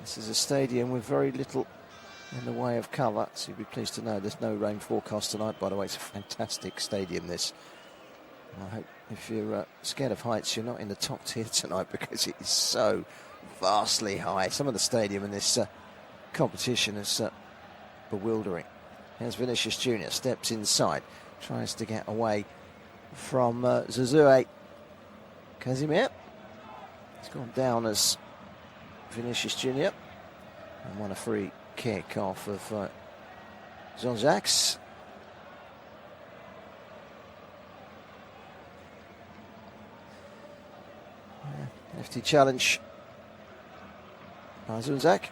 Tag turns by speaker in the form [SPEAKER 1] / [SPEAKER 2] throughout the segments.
[SPEAKER 1] This is a stadium with very little in the way of cover, so you'll be pleased to know there's no rain forecast tonight. By the way, it's a fantastic stadium, this. I hope if you're scared of heights, you're not in the top tier tonight, because it is so vastly high. Some of the stadium in this competition is bewildering. Here's Vinicius Jr. steps inside, tries to get away from Zuzue. Casimir. He's gone down as Vinicius Jr. and won a free kick off of Jean-Jacques. Hefty challenge by Zunzak.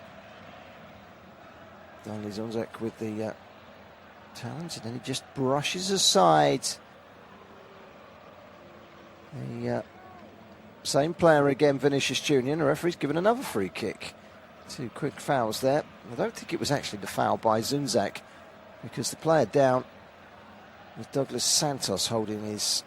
[SPEAKER 1] Only Zunzak with the talent, and then he just brushes aside the same player again, Vinicius Jr. And the referee's given another free kick. 2 quick fouls there. I don't think it was actually the foul by Zunzak, because the player down with Douglas Santos holding his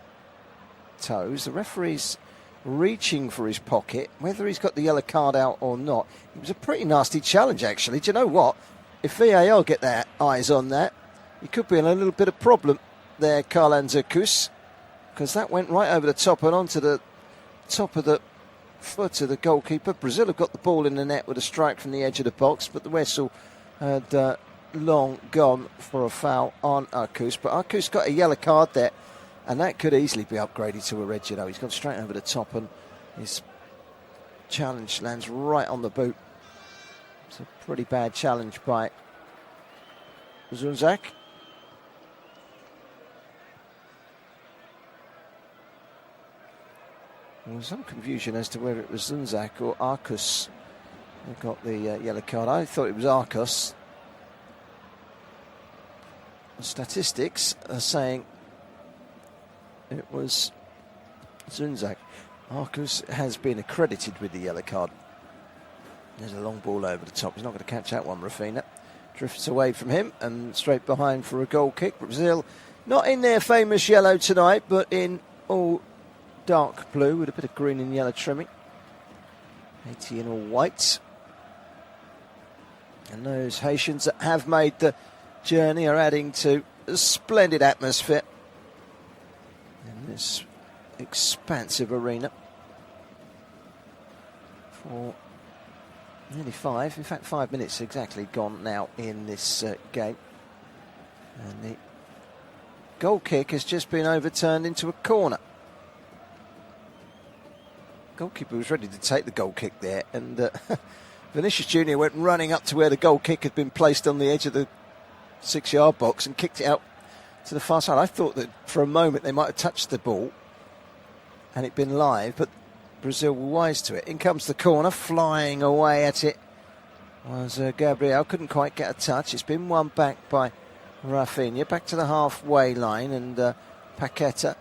[SPEAKER 1] toes. The referee's reaching for his pocket, whether he's got the yellow card out or not. It was a pretty nasty challenge, actually. Do you know what? If VAR get their eyes on that, he could be in a little bit of problem there, Karlan Zakus, because that went right over the top and onto the top of the foot of the goalkeeper. Brazil have got the ball in the net with a strike from the edge of the box, but the whistle had long gone for a foul on Arcus. But Arcus got a yellow card there, and that could easily be upgraded to a red. You know, he's gone straight over the top, and his challenge lands right on the boot. It's a pretty bad challenge by Zunzak. There was some confusion as to whether it was Zunzak or Arcus who got the yellow card. I thought it was Arcus. The statistics are saying it was Zunzak. Arcus has been accredited with the yellow card. There's a long ball over the top. He's not going to catch that one, Rafina. Drifts away from him and straight behind for a goal kick. Brazil not in their famous yellow tonight, but in all dark blue with a bit of green and yellow trimming. Haiti in all white. And those Haitians that have made the journey are adding to a splendid atmosphere in this expansive arena. For nearly 5 minutes exactly gone now in this game. And the goal kick has just been overturned into a corner. Goalkeeper was ready to take the goal kick there, and Vinicius Jr. went running up to where the goal kick had been placed on the edge of the 6-yard box and kicked it out to the far side. I thought that for a moment they might have touched the ball and it'd been live, but Brazil were wise to it. In comes the corner, flying away at it was Gabriel. Couldn't quite get a touch. It's been won back by Rafinha. Back to the halfway line, and Paqueta,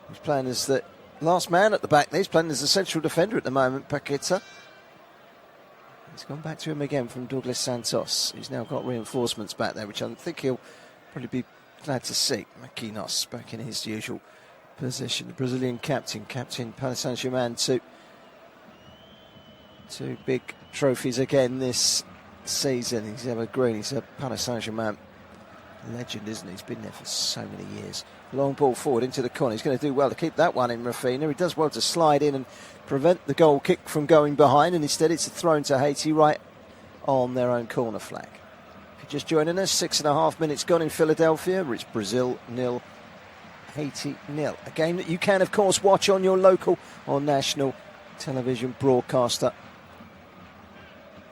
[SPEAKER 1] who's playing as the last man at the back. He's playing as the central defender at the moment, Paqueta. It's gone back to him again from Douglas Santos. He's now got reinforcements back there, which I think he'll probably be glad to see. Maquinos back in his usual position. The Brazilian captain Paris Saint-Germain, two big trophies again this season. He's evergreen. He's a Paris Saint-Germain legend, isn't he? He's been there for so many years. Long ball forward into the corner. He's going to do well to keep that one in, Rafinha. He does well to slide in and prevent the goal kick from going behind, and instead it's thrown to Haiti right on their own corner flag. If you're just joining us, 6.5 minutes gone in Philadelphia. It's Brazil 0, Haiti 0. A game that you can, of course, watch on your local or national television broadcaster,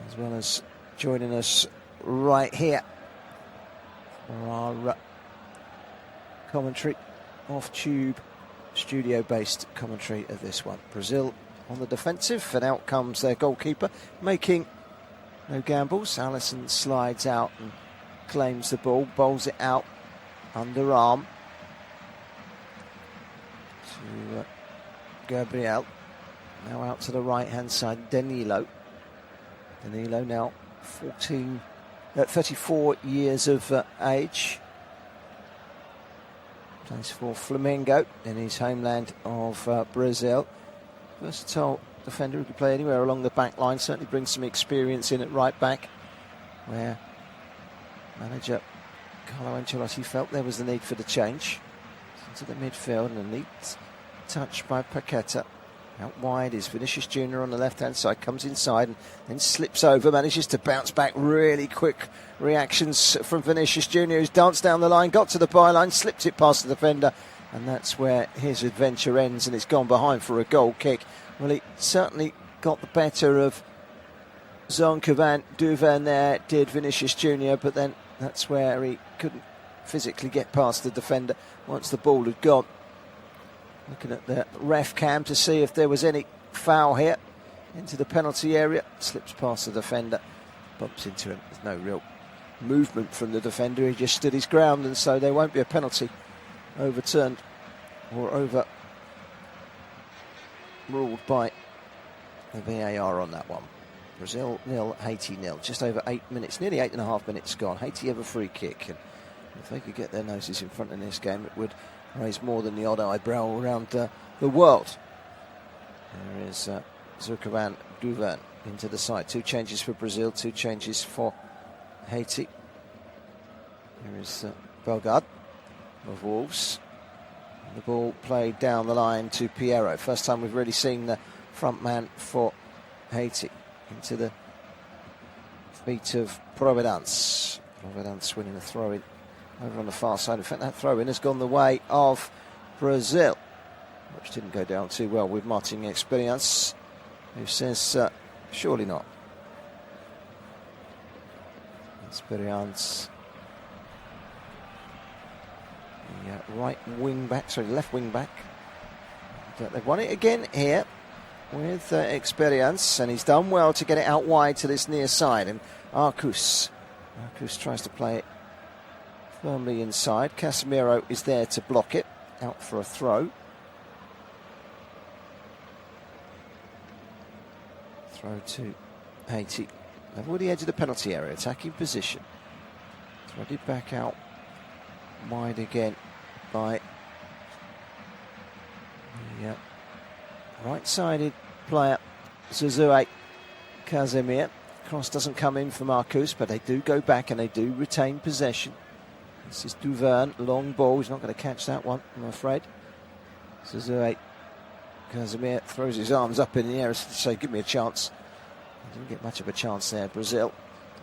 [SPEAKER 1] as well as joining us right here for our commentary, off-tube, studio-based commentary of this one. Brazil on the defensive, and out comes their goalkeeper, making no gambles. Alisson slides out and claims the ball, bowls it out, underarm to Gabriel. Now out to the right-hand side, Danilo. Danilo now 34 years of age. Plays for Flamengo in his homeland of Brazil. Versatile defender who could play anywhere along the back line. Certainly brings some experience in at right back, where manager Carlo Ancelotti felt there was the need for the change. Into the midfield, and a neat touch by Paqueta. Out wide is Vinicius Junior on the left-hand side, comes inside and then slips over, manages to bounce back. Really quick reactions from Vinicius Junior, who's danced down the line, got to the byline, slipped it past the defender, and that's where his adventure ends, and it's gone behind for a goal kick. Well, he certainly got the better of Zonkovan Duvern there, did Vinicius Junior, but then that's where he couldn't physically get past the defender once the ball had gone. Looking at the ref cam to see if there was any foul here into the penalty area. Slips past the defender, bumps into him. There's no real movement from the defender. He just stood his ground, and so there won't be a penalty overturned or ruled by the VAR on that one. Brazil 0, Haiti 0. Just over 8 minutes, nearly 8.5 minutes gone. Haiti have a free kick, and if they could get their noses in front in this game, it would raise more than the odd eyebrow around the world. There is Zonkovan Duvern into the side. 2 changes for Brazil, 2 changes for Haiti. Here is Bellegarde of Wolves. The ball played down the line to Piero. First time we've really seen the front man for Haiti. Into the feet of Providence. Providence winning a throw-in over on the far side. In fact, that throw-in has gone the way of Brazil, which didn't go down too well with Martin Experience, who says, surely not. Experience, the left wing back. They've won it again here with Experience, and he's done well to get it out wide to this near side. And Arcus tries to play it firmly inside. Casemiro is there to block it, out for a throw. Throw to Haiti. Level with the edge of the penalty area, attacking position. Threaded back out wide again by the right-sided player Zuzue Casemiro. Cross doesn't come in from Arcus, but they do go back and they do retain possession. This is Duvern, long ball. He's not going to catch that one, I'm afraid. Zuzue Casemiro throws his arms up in the air as to say, give me a chance. He didn't get much of a chance there. Brazil,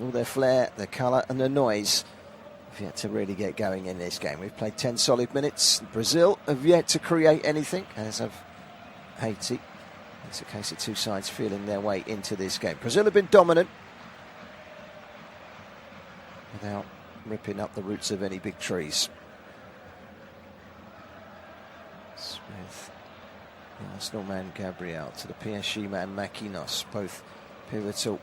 [SPEAKER 1] all their flair, their colour and their noise, have yet to really get going in this game. We've played 10 solid minutes. Brazil have yet to create anything, as have Haiti. It's a case of two sides feeling their way into this game. Brazil have been dominant without ripping up the roots of any big trees. With the Arsenal man Gabriel to the PSG man Makinos, both pivotal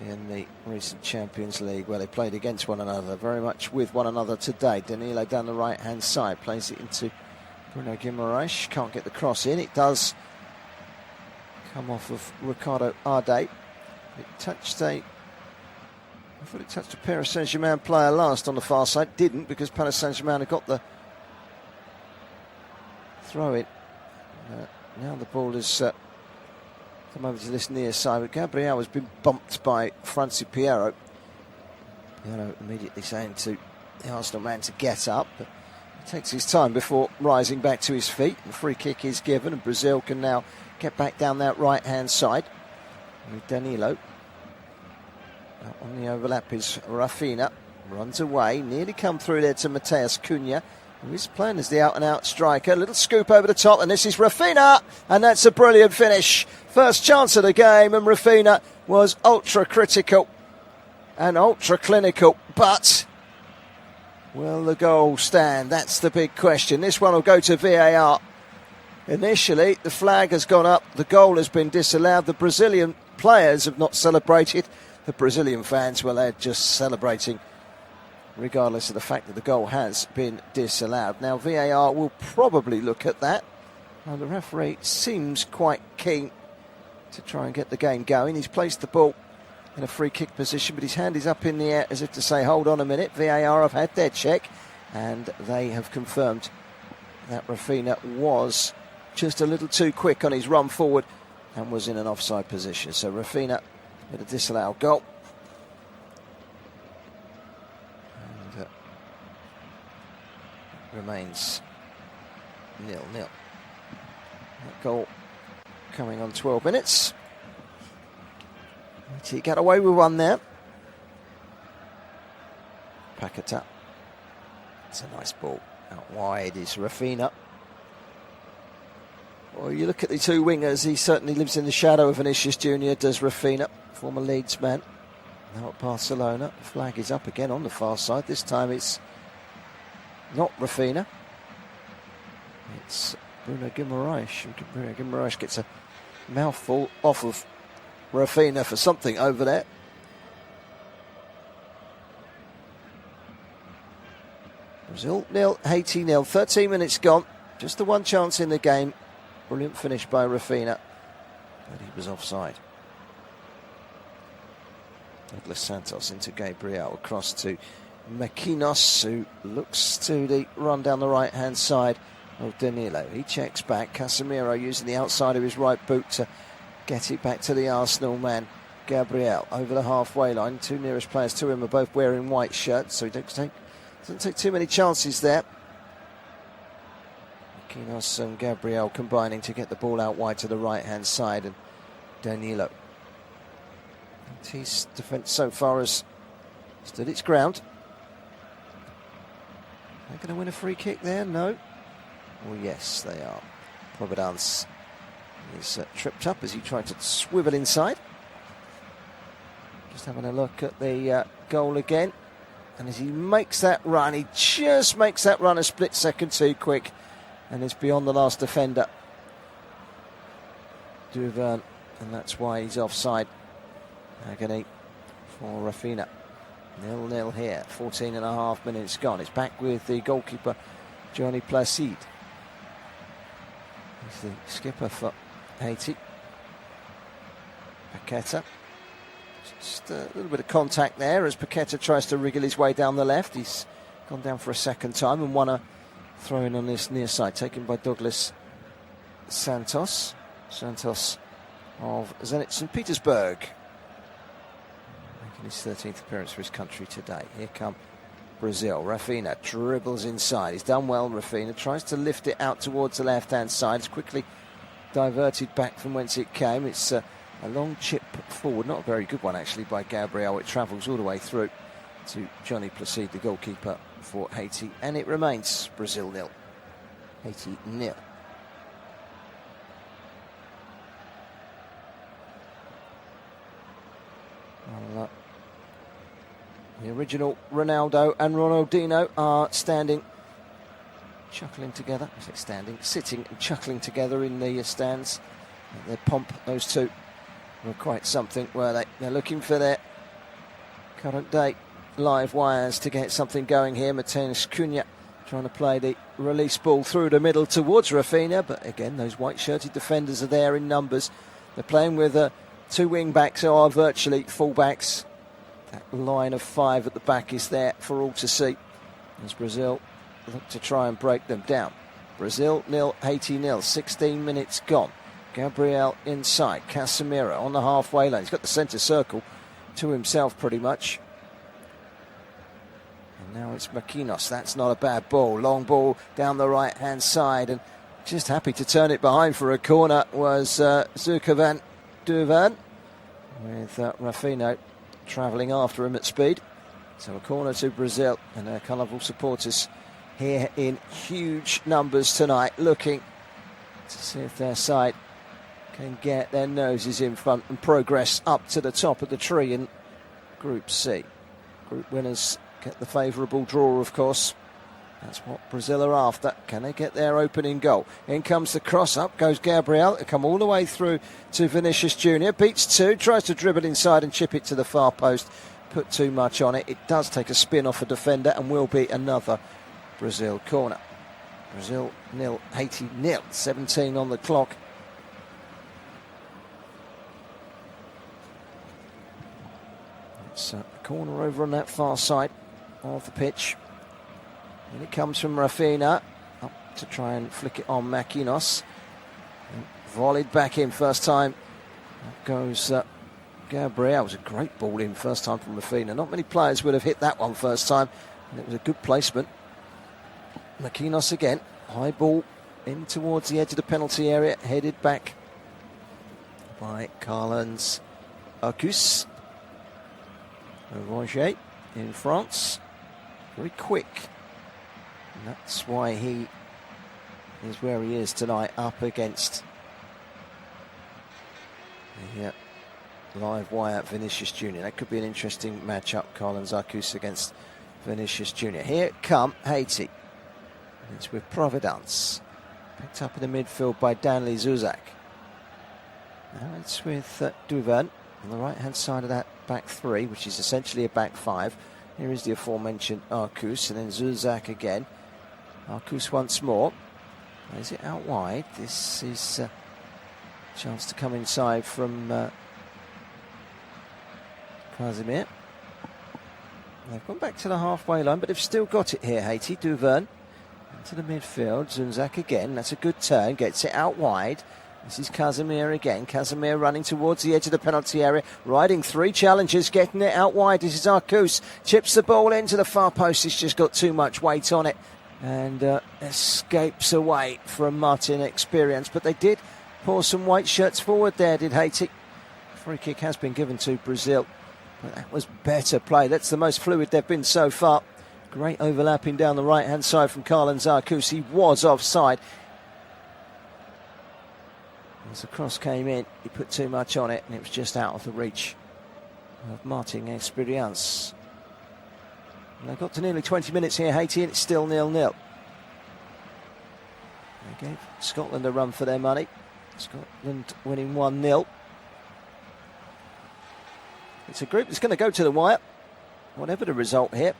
[SPEAKER 1] in the recent Champions League, where they played against one another, very much with one another today. Danilo down the right-hand side, plays it into Bruno Guimaraes, can't get the cross in. It does come off of Ricardo Arde. It touched I thought it touched a Paris Saint-Germain player last on the far side. Didn't, because Paris Saint-Germain had got the throw in. Now the ball has come over to this near side, but Gabriel has been bumped by Francis Piero. Piero immediately saying to the Arsenal man to get up, but he takes his time before rising back to his feet. The free kick is given, and Brazil can now get back down that right-hand side with Danilo. Out on the overlap is Rafinha, runs away, nearly come through there to Mateus Cunha, who is playing as the out-and-out striker. Little scoop over the top, and this is Rafinha, and that's a brilliant finish. First chance of the game, and Rafinha was ultra-critical and ultra-clinical, but will the goal stand? That's the big question. This one will go to VAR. Initially, the flag has gone up, the goal has been disallowed, the Brazilian players have not celebrated, the Brazilian fans, well, they're just celebrating regardless of the fact that the goal has been disallowed. Now, VAR will probably look at that. Now, the referee seems quite keen to try and get the game going. He's placed the ball in a free kick position, but his hand is up in the air as if to say, hold on a minute. VAR have had their check, and they have confirmed that Rafinha was just a little too quick on his run forward and was in an offside position. So Rafina with a disallowed goal. And remains 0-0. That goal coming on 12 minutes. He got away with one there. Paqueta. It's a nice ball. Out wide is Rafina. Well, you look at the two wingers, he certainly lives in the shadow of Vinicius Junior, does Rafina, former Leeds man. Now at Barcelona, the flag is up again on the far side. This time it's not Rafina. It's Bruno Guimaraes. Bruno Guimaraes gets a mouthful off of Rafina for something over there. Brazil 0, Haiti 0. 13 minutes gone. Just the one chance in the game. Brilliant finish by Rafina, but he was offside. Douglas Santos into Gabriel, across to Maquinos, who looks to the run down the right-hand side of Danilo. He checks back. Casemiro using the outside of his right boot to get it back to the Arsenal man. Gabriel over the halfway line. Two nearest players to him are both wearing white shirts, so he doesn't take too many chances there. Maquinos and Gabriel combining to get the ball out wide to the right-hand side, and Danilo. His defence so far has stood its ground. Are they going to win a free kick there? No. Oh yes, they are. Providence is tripped up as he tried to swivel inside. Just having a look at the goal again. And as he makes that run, he just makes that run a split second too quick. And it's beyond the last defender, Duvern. And that's why he's offside. Agony for Rafina. 0-0 here. 14 and a half minutes gone. It's back with the goalkeeper, Johnny Placide. He's the skipper for Haiti. Paqueta. Just a little bit of contact there as Paqueta tries to wriggle his way down the left. He's gone down for a second time and won a throw-in on this near side, taken by Douglas Santos. Santos of Zenit St. Petersburg, making his 13th appearance for his country today. Here come Brazil. Rafina dribbles inside. He's done well, Rafina. Tries to lift it out towards the left-hand side. It's quickly diverted back from whence it came. It's a long chip forward. Not a very good one, actually, by Gabriel. It travels all the way through to Johnny Placide, the goalkeeper for Haiti. And it remains Brazil 0. Haiti 0. Well, the original Ronaldo and Ronaldinho are standing, chuckling together. I say standing, sitting and chuckling together in the stands. Their pomp, those two were quite something, were they? They're looking for their current day live wires to get something going here. Mateus Cunha trying to play the release ball through the middle towards Rafina, but again, those white-shirted defenders are there in numbers. They're playing with two wing-backs who are virtually full-backs. That line of five at the back is there for all to see as Brazil look to try and break them down. Brazil 0, Haiti 0, 16 minutes gone. Gabriel inside, Casemiro on the halfway line. He's got the centre circle to himself pretty much. And now it's Maquinos. That's not a bad ball. Long ball down the right-hand side, and just happy to turn it behind for a corner was Zuckervan Duvern, with Rafino travelling after him at speed. So a corner to Brazil, and their colourful supporters here in huge numbers tonight, looking to see if their side can get their noses in front and progress up to the top of the tree in Group C. Group winners get the favourable draw, of course. That's what Brazil are after. Can they get their opening goal? In comes the cross, up goes Gabriel. They come all the way through to Vinicius Junior. Beats two, tries to dribble inside and chip it to the far post. Put too much on it. It does take a spin off a defender and will be another Brazil corner. Brazil 0, Haiti 0. 17 on the clock. It's a corner over on that far side of the pitch. And it comes from Rafina up to try and flick it on Maquinos. And volleyed back in first time goes Gabriel. It was a great ball in first time from Rafina. Not many players would have hit that one first time, and it was a good placement. Makinos again. High ball in towards the edge of the penalty area, headed back by Carlens Arcus. Roger in France. Very quick. And that's why he is where he is tonight, up against the live wire Vinicius Jr. That could be an interesting matchup, Carlens Arcus against Vinicius Jr. Here come Haiti. It's with Providence. Picked up in the midfield by Danley Zuzak. Now it's with Duvern on the right-hand side of that back three, which is essentially a back five. Here is the aforementioned Arcus, and then Zuzak again. Arcus once more. Is it out wide? This is a chance to come inside from Casimir. They've gone back to the halfway line, but they've still got it here, Haiti. Duvern into the midfield. Zunzak again. That's a good turn. Gets it out wide. This is Casimir again. Casimir running towards the edge of the penalty area. Riding three challenges. Getting it out wide. This is Arcus. Chips the ball into the far post. It's just got too much weight on it. And escapes away from Martin Experience. But they did pour some white shirts forward there, did Haiti. Free kick has been given to Brazil. But that was better play. That's the most fluid they've been so far. Great overlapping down the right-hand side from Carlens Arcus. He was offside. As the cross came in, he put too much on it, and it was just out of the reach of Martin Experience. And they got to nearly 20 minutes here, Haiti, and it's still 0-0. They gave Scotland a run for their money. Scotland winning 1-0. It's a group that's going to go to the wire, whatever the result here.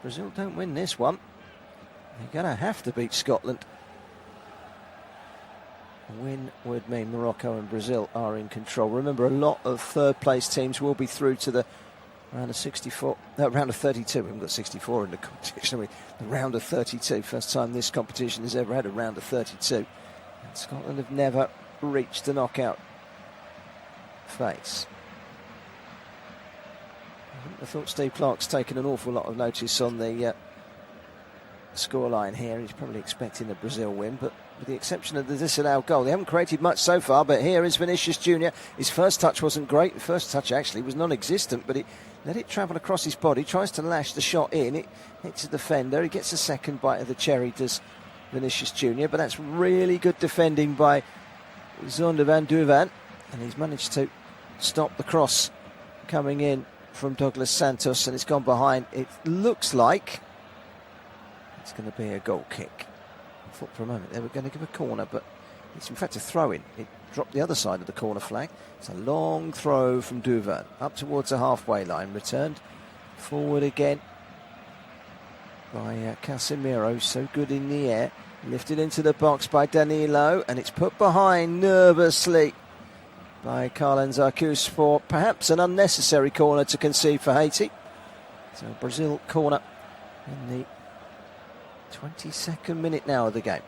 [SPEAKER 1] Brazil don't win this one. They're going to have to beat Scotland. A win would mean Morocco and Brazil are in control. Remember, a lot of third-place teams will be through to the round of 64. No, round of 32. We haven't got 64 in the competition. The round of 32. First time this competition has ever had a round of 32. And Scotland have never reached the knockout phase. I thought Steve Clarke's taken an awful lot of notice on the scoreline here. He's probably expecting the Brazil win, but with the exception of the disallowed goal, they haven't created much so far. But here is Vinicius Jr. His first touch wasn't great. The first touch actually was non-existent, but he let it travel across his body, tries to lash the shot in. It hits the defender. He gets a second bite of the cherry, does Vinicius Jr. But that's really good defending by Zonde van Duvan, and he's managed to stop the cross coming in from Douglas Santos, and it's gone behind. It looks like it's going to be a goal kick. I thought for a moment they were going to give a corner, but it's in fact a throw-in. It dropped the other side of the corner flag. It's a long throw from Duvern up towards the halfway line, returned forward again by Casemiro, so good in the air, lifted into the box by Danilo, and it's put behind nervously by Carlens Arcus for perhaps an unnecessary corner to concede for Haiti. So Brazil corner in the 22nd minute now of the game.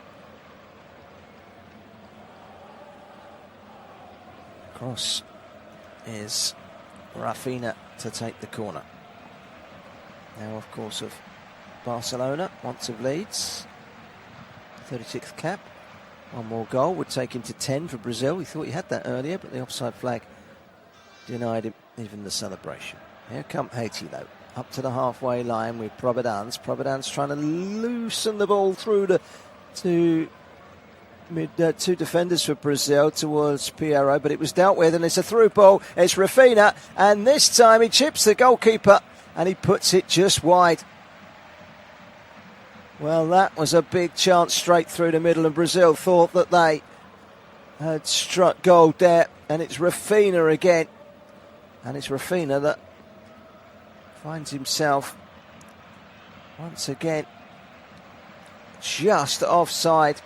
[SPEAKER 1] Cross is Rafina to take the corner. Now, of course, of Barcelona, once of Leeds, 36th cap. One more goal would take him to 10 for Brazil. He thought he had that earlier, but the offside flag denied him even the celebration. Here come Haiti, though, up to the halfway line with Providence. Providence trying to loosen the ball through the two defenders for Brazil towards Piero, but it was dealt with, and it's a through ball. It's Rafina, and this time he chips the goalkeeper, and he puts it just wide. Well, that was a big chance straight through the middle, and Brazil thought that they had struck gold there, and it's Rafina again. And it's Rafina that finds himself once again just offside.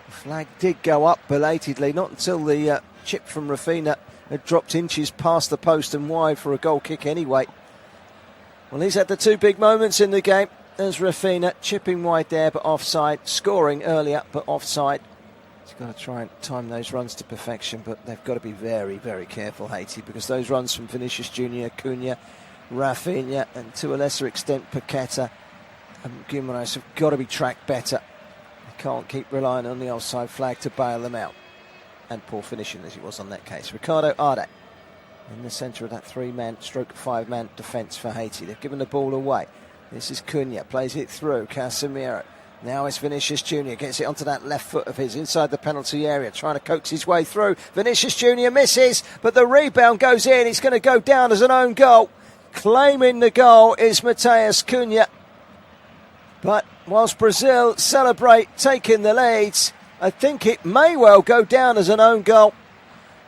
[SPEAKER 1] The flag did go up belatedly, not until the chip from Rafina had dropped inches past the post and wide for a goal kick anyway. Well, he's had the two big moments in the game. There's Rafina chipping wide there, but offside. Scoring earlier, but offside. He's got to try and time those runs to perfection, but they've got to be very, very careful, Haiti, because those runs from Vinicius Junior, Cunha, Rafinha, and to a lesser extent Paqueta and Guimaraes have got to be tracked better. They can't keep relying on the offside flag to bail them out. And poor finishing as it was on that case. Ricardo Arde in the centre of that 3-man stroke 5-man defence for Haiti. They've given the ball away. This is Cunha, plays it through. Casemiro. Now it's Vinicius Junior, gets it onto that left foot of his inside the penalty area, trying to coax his way through. Vinicius Junior misses, but the rebound goes in. He's going to go down as an own goal. Claiming the goal is Mateus Cunha. But whilst Brazil celebrate taking the leads, I think it may well go down as an own goal.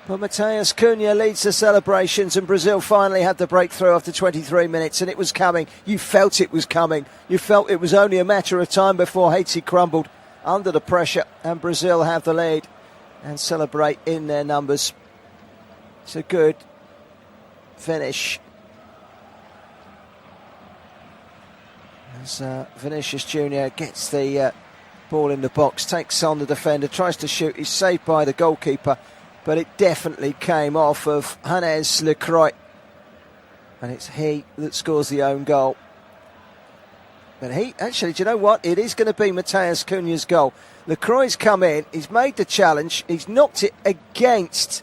[SPEAKER 1] But Mateus Cunha leads the celebrations, and Brazil finally had the breakthrough after 23 minutes, and it was coming. You felt it was coming. You felt it was only a matter of time before Haiti crumbled under the pressure, and Brazil have the lead and celebrate in their numbers. It's a good finish. As Vinicius Junior gets the ball in the box, takes on the defender, tries to shoot. He's saved by the goalkeeper, but it definitely came off of Hannes Lecroix, and it's he that scores the own goal. But actually, do you know what? It is going to be Mateus Cunha's goal. Lecroix's come in, he's made the challenge, he's knocked it against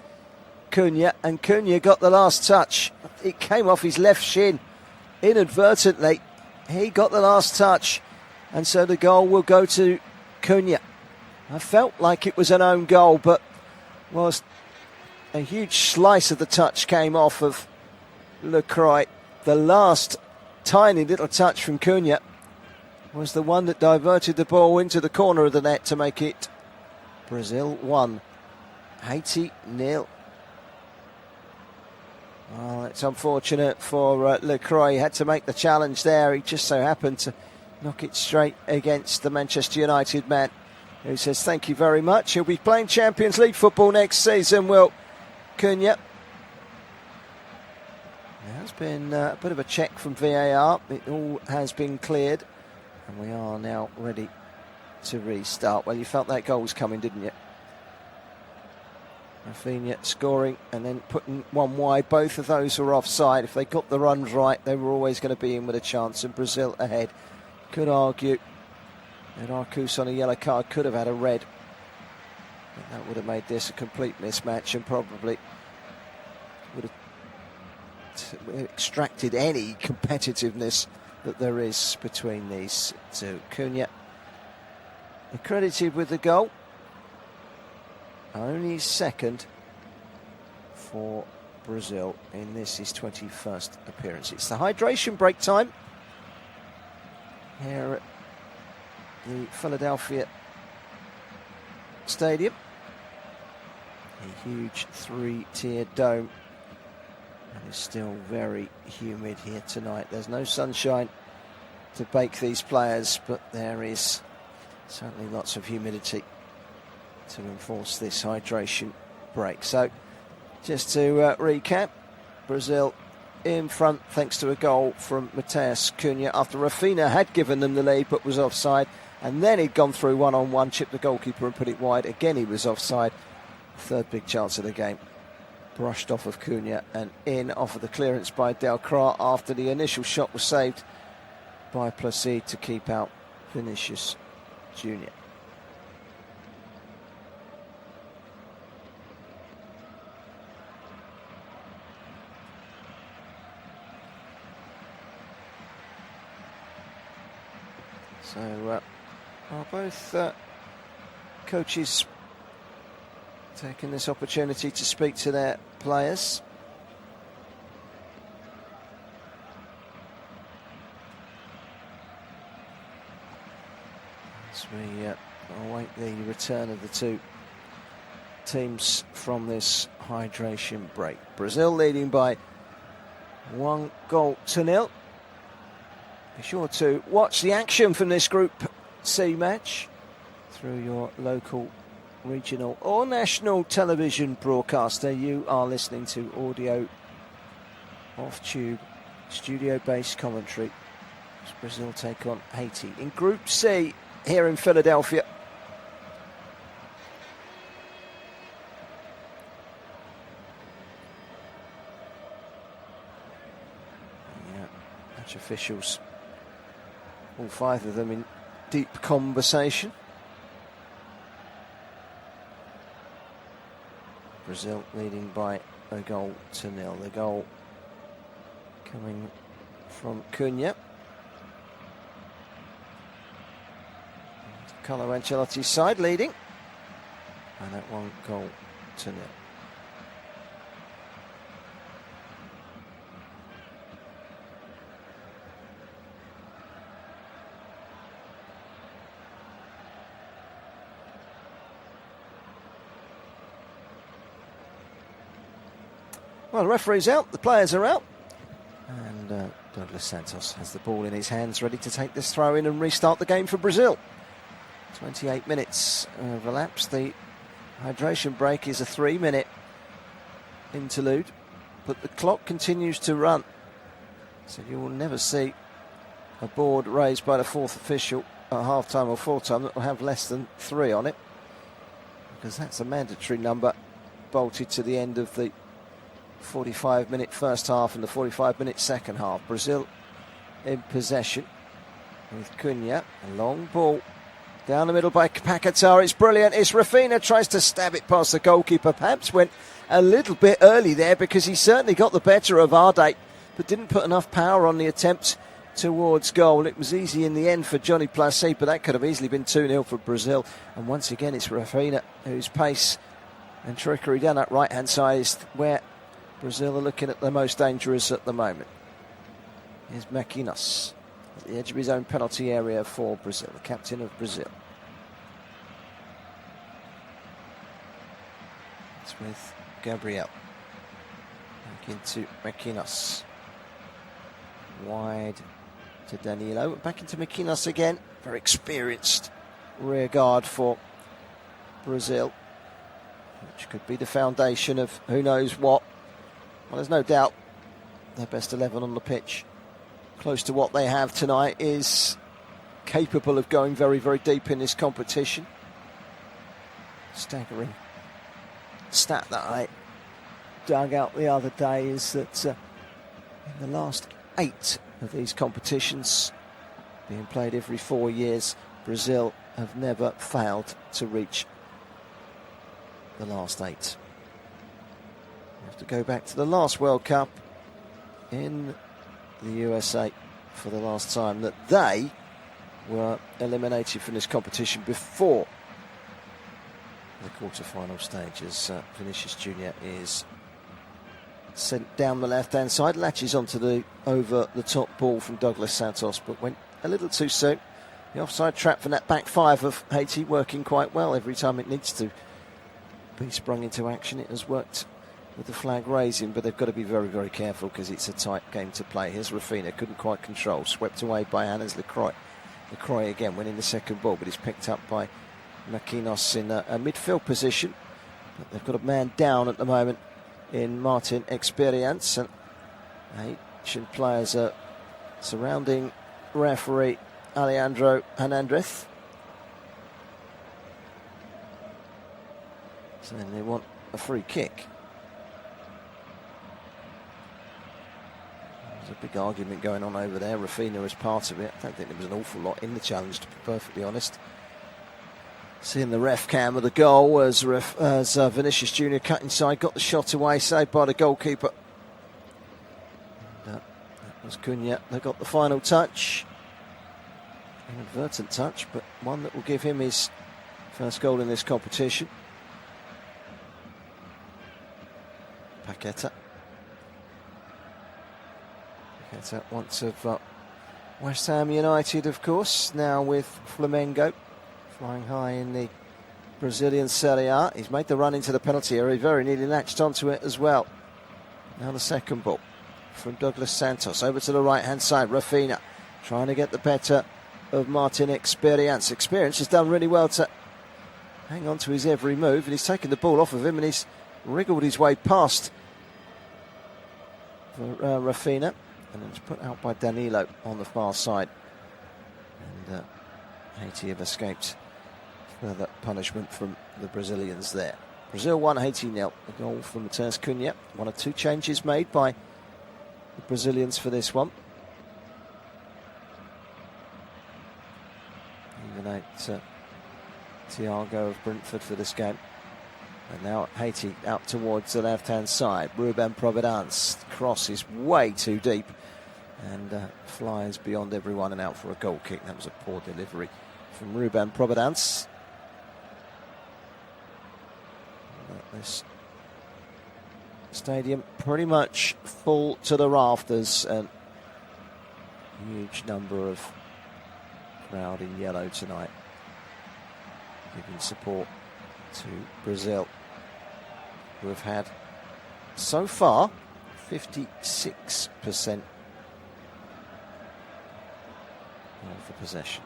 [SPEAKER 1] Cunha, and Cunha got the last touch. It came off his left shin inadvertently. He got the last touch, and so the goal will go to Cunha. I felt like it was an own goal, but whilst a huge slice of the touch came off of Lecroix, the last tiny little touch from Cunha was the one that diverted the ball into the corner of the net to make it Brazil 1, Haiti 0. Well, it's unfortunate for Lecroix. He had to make the challenge there. He just so happened to knock it straight against the Manchester United man, who says thank you very much. He'll be playing Champions League football next season, will Cunha. There's been a bit of a check from VAR. It all has been cleared, and we are now ready to restart. Well, you felt that goal was coming, didn't you? Rafinha scoring and then putting one wide. Both of those were offside. If they got the runs right, they were always going to be in with a chance, and Brazil ahead. Could argue that Arcus on a yellow card could have had a red. But that would have made this a complete mismatch and probably would have extracted any competitiveness that there is between these two. Cunha accredited with the goal. Only second for Brazil in this, his 21st appearance. It's the hydration break time here at the Philadelphia Stadium. A huge 3-tiered dome, and it's still very humid here tonight. There's no sunshine to bake these players, but there is certainly lots of humidity to enforce this hydration break. So just to recap, Brazil in front thanks to a goal from Mateus Cunha after Rafinha had given them the lead but was offside, and then he'd gone through one-on-one, chipped the goalkeeper and put it wide. Again he was offside. Third big chance of the game brushed off of Cunha and in off of the clearance by Delcroix after the initial shot was saved by Placide to keep out Vinicius Junior. So are both coaches taking this opportunity to speak to their players? As we await the return of the two teams from this hydration break. Brazil leading by 1-0. Be sure to watch the action from this Group C match through your local, regional or national television broadcaster. You are listening to audio off-tube, studio-based commentary as Brazil take on Haiti in Group C here in Philadelphia. Match officials, all 5 of them in deep conversation. Brazil leading by a goal to nil. The goal coming from Cunha. Carlo Ancelotti's side leading. And that 1 goal to nil. Well, the referee's out, the players are out. And Douglas Santos has the ball in his hands, ready to take this throw in and restart the game for Brazil. 28 minutes have elapsed. The hydration break is a 3-minute interlude, but the clock continues to run. So you will never see a board raised by the 4th official at half-time or full-time that will have less than 3 on it, because that's a mandatory number bolted to the end of the 45-minute first half and the 45-minute second half. Brazil in possession with Cunha. A long ball down the middle by Paquetá. It's brilliant. It's Rafinha, tries to stab it past the goalkeeper. Perhaps went a little bit early there, because he certainly got the better of Arde, but didn't put enough power on the attempt towards goal. It was easy in the end for Johnny Placide, but that could have easily been 2-0 for Brazil. And once again, it's Rafinha whose pace and trickery down that right-hand side is where Brazil are looking at the most dangerous at the moment. Here's Maquinos at the edge of his own penalty area for Brazil, the captain of Brazil. It's with Gabriel. Back into Maquinos. Wide to Danilo. Back into Maquinos again. Very experienced rear guard for Brazil, which could be the foundation of who knows what. Well, there's no doubt their best 11 on the pitch, close to what they have tonight, is capable of going very, very deep in this competition. Staggering stat that I dug out the other day is that in the last 8 of these competitions, being played every 4 years, Brazil have never failed to reach the last 8. We have to go back to the last World Cup in the USA for the last time that they were eliminated from this competition before the quarter-final stage, as Vinicius Junior is sent down the left-hand side, latches onto the over-the-top ball from Douglas Santos, but went a little too soon. The offside trap from that back 5 of Haiti working quite well every time it needs to be sprung into action. It has worked with the flag raising, but they've got to be very, very careful because it's a tight game to play. Here's Rafinha, couldn't quite control, swept away by Hannes Lecroix. Lecroix again winning the second ball, but he's picked up by Maquinos in a midfield position. But they've got a man down at the moment in Martin Experience, and Haitian players are surrounding referee Alejandro Hernandez. So then they want a free kick. There's a big argument going on over there. Rafinha is part of it. I don't think there was an awful lot in the challenge, to be perfectly honest. Seeing the ref cam of the goal as Vinicius Junior cut inside, got the shot away, saved by the goalkeeper. And, that was Cunha that got the final touch. Inadvertent touch, but one that will give him his first goal in this competition. Paquetá. Paquetá, once of West Ham United, of course, now with Flamengo. Flying high in the Brazilian Serie A. He's made the run into the penalty area. He very nearly latched onto it as well. Now the second ball from Douglas Santos. Over to the right-hand side. Rafinha trying to get the better of Martin Experience. Experience has done really well to hang on to his every move, and he's taken the ball off of him and he's wriggled his way past for Rafinha. And it's put out by Danilo on the far side. And Haiti have escaped further punishment from the Brazilians there. Brazil 1, Haiti 0. A goal from Matheus Cunha. One of 2 changes made by the Brazilians for this one. teammate Thiago of Brentford for this game. And now Haiti out towards the left-hand side. Ruben Providence. Cross is way too deep and flies beyond everyone and out for a goal kick. That was a poor delivery from Ruben Providence. This stadium pretty much full to the rafters, and huge number of crowd in yellow tonight giving support to Brazil, who have had so far 56% of the possession.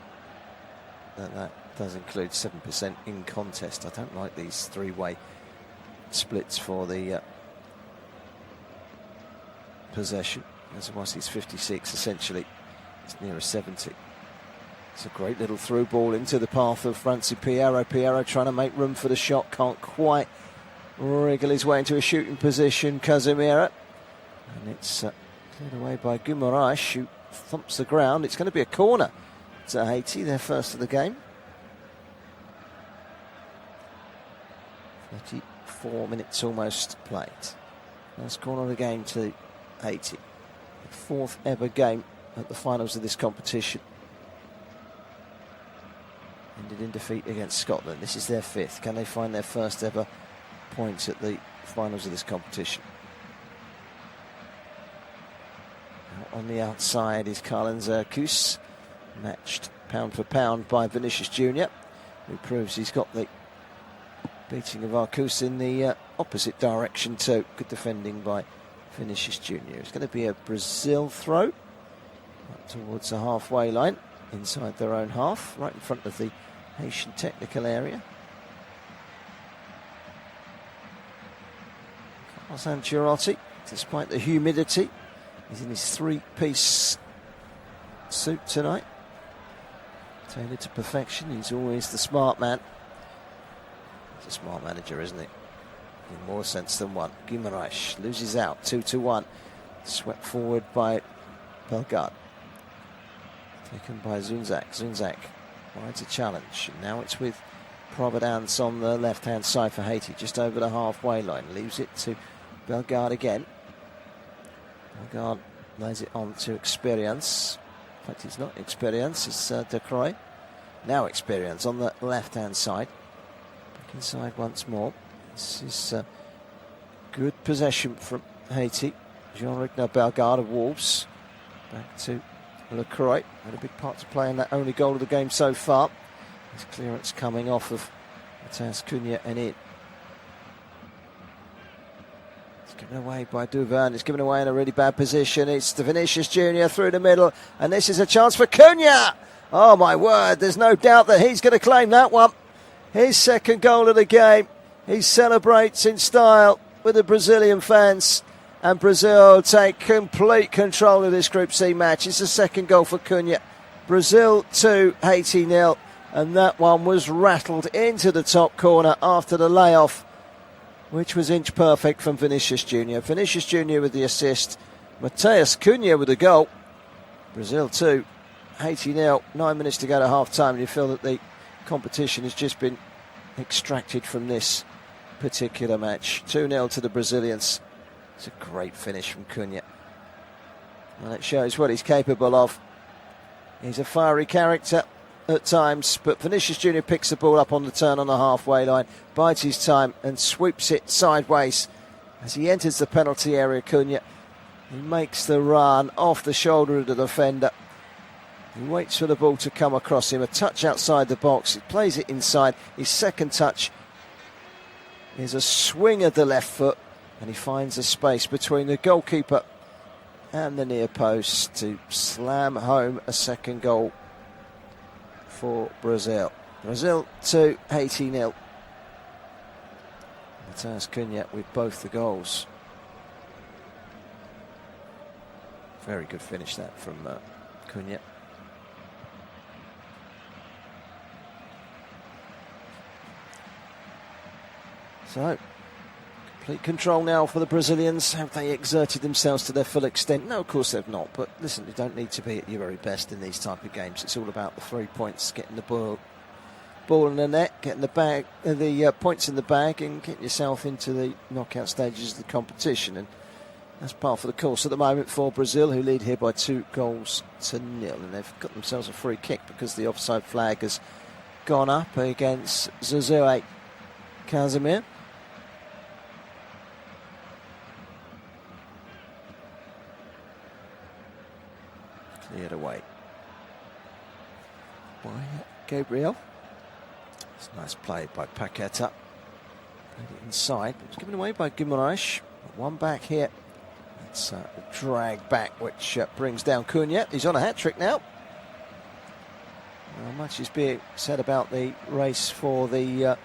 [SPEAKER 1] That does include 7% in contest. I don't like these three-way splits for the possession. As once it's 56, essentially it's nearer 70. It's a great little through ball into the path of Francis Piero. Piero trying to make room for the shot, can't quite wriggle his way into a shooting position. Casemiro, and it's cleared away by Guimaraes, who thumps the ground. It's going to be a corner to Haiti, their first of the game. 34 minutes almost played. First corner of the game to Haiti. The fourth ever game at the finals of this competition. Ended in defeat against Scotland. This is their fifth. Can they find their first ever points at the finals of this competition? Out on the outside is Carlen Zerkus, matched pound for pound by Vinicius Junior, who proves he's got the beating of Arcus in the opposite direction too. Good defending by Vinicius Junior. It's going to be a Brazil throw up towards the halfway line, inside their own half, right in front of the Haitian technical area. Carlos Ancelotti, despite the humidity, he's in his three-piece suit tonight, tailored to perfection. He's always the smart man. He's a smart manager, isn't he? In more sense than one. Guimaraes loses out, 2-1. Swept forward by Bellegarde. Taken by Zunzak. Zunzak rides a challenge. Now it's with Providence on the left-hand side for Haiti, just over the halfway line. Leaves it to Bellegarde again. Bellegarde lays it on to Experience. In fact, it's not Experience, it's De Croix. Now Experience on the left-hand side. Back inside once more. This is good possession from Haiti. Jean-Rigner Bellegarde of Wolves. Back to Lacroix. Had a big part to play in that only goal of the game so far. His clearance coming off of Matheus Cunha and in. It's given away by Duverne. It's given away in a really bad position. It's the Vinicius Junior through the middle, and this is a chance for Cunha. Oh my word, there's no doubt that he's going to claim that one. His second goal of the game. He celebrates in style with the Brazilian fans, and Brazil take complete control of this Group C match. It's the second goal for Cunha. Brazil 2, Haiti 0, and that one was rattled into the top corner after the layoff, which was inch perfect from Vinicius Junior. Vinicius Junior with the assist, Matheus Cunha with the goal. Brazil 2, Haiti 0, 9 minutes to go to half-time, and you feel that the competition has just been extracted from this particular match. 2-0 to the Brazilians. It's a great finish from Cunha, and it shows what he's capable of. He's a fiery character at times, but Vinicius Junior picks the ball up on the turn on the halfway line, bides his time and sweeps it sideways as he enters the penalty area. Cunha, he makes the run off the shoulder of the defender. He waits for the ball to come across him, a touch outside the box. He plays it inside. His second touch is a swing of the left foot, and he finds a space between the goalkeeper and the near post to slam home a second goal for Brazil. Brazil 2, Haiti 0. Matheus Cunha with both the goals. Very good finish that from Cunha. So, complete control now for the Brazilians. Have they exerted themselves to their full extent? No, of course they've not. But listen, you don't need to be at your very best in these type of games. It's all about the 3 points, getting the ball ball in the net, getting the bag, the points in the bag, and getting yourself into the knockout stages of the competition. And that's par for the course at the moment for Brazil, who lead here by 2-0. And they've got themselves a free kick because the offside flag has gone up against Zozue Casimir. Cleared away by Gabriel. It's a nice play by Paqueta. Played it inside, but it was given away by Guimaraes. One back here. It's a drag back, which brings down Cunha. He's on a hat-trick now. Much is being said about the race for the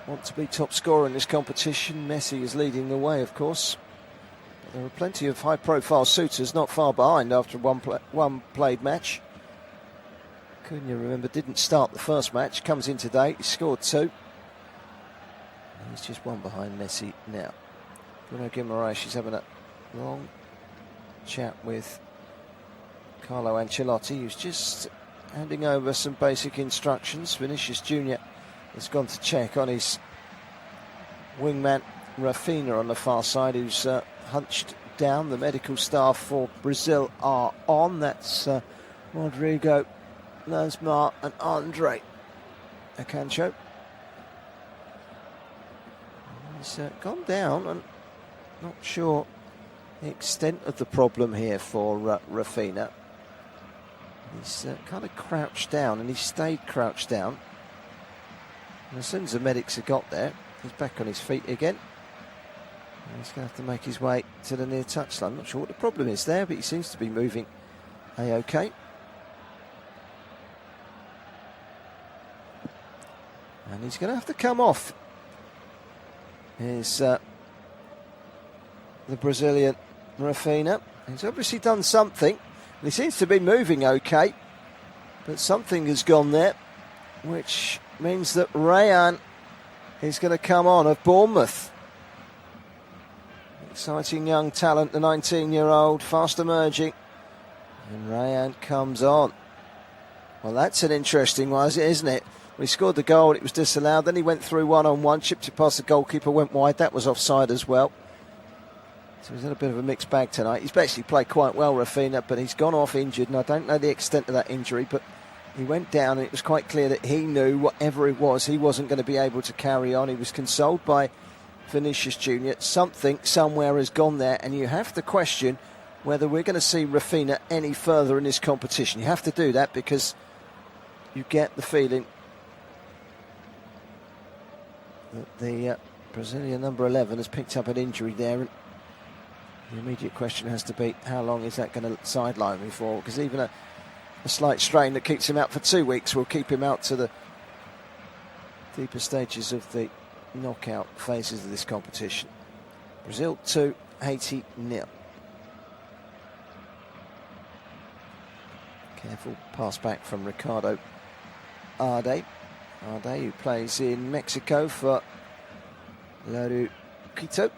[SPEAKER 1] want-to-be top scorer in this competition. Messi is leading the way, of course. But there are plenty of high-profile suitors not far behind after one played match. Cunha, remember, didn't start the first match. Comes in today. He scored 2. And he's just one behind Messi now. Bruno Guimaraes is having a long chat with Carlo Ancelotti, who's just handing over some basic instructions. Vinicius Jr. has gone to check on his wingman Rafinha on the far side, who's hunched down. The medical staff for Brazil are on. That's Rodrigo, Lasmar and Andre Acancho. He's gone down, and not sure the extent of the problem here for Rafinha. He's kind of crouched down, and he stayed crouched down. And as soon as the medics have got there, he's back on his feet again. And he's going to have to make his way to the near touchline. I'm not sure what the problem is there, but he seems to be moving A-OK. And he's going to have to come off. Here's the Brazilian Rafinha. He's obviously done something. He seems to be moving okay, but something has gone there, which means that Rayan is going to come on of Bournemouth. Exciting young talent, the 19-year-old, fast emerging. And Rayan comes on. Well, that's an interesting one, isn't it? When he scored the goal, it was disallowed. Then he went through one-on-one, chipped it past the goalkeeper, went wide. That was offside as well. So he's had a bit of a mixed bag tonight. He's basically played quite well, Rafinha, but he's gone off injured, and I don't know the extent of that injury, but he went down, and it was quite clear that he knew whatever it was, he wasn't going to be able to carry on. He was consoled by Vinicius Jr. Something, somewhere has gone there, and you have to question whether we're going to see Rafinha any further in this competition. You have to do that because you get the feeling that the Brazilian number 11 has picked up an injury there, and the immediate question has to be, how long is that going to sideline him for? Because even a slight strain that keeps him out for 2 weeks will keep him out to the deeper stages of the knockout phases of this competition. Brazil 2, Haiti 0. Careful pass back from Ricardo Arde. Arde, who plays in Mexico for Laru Quito.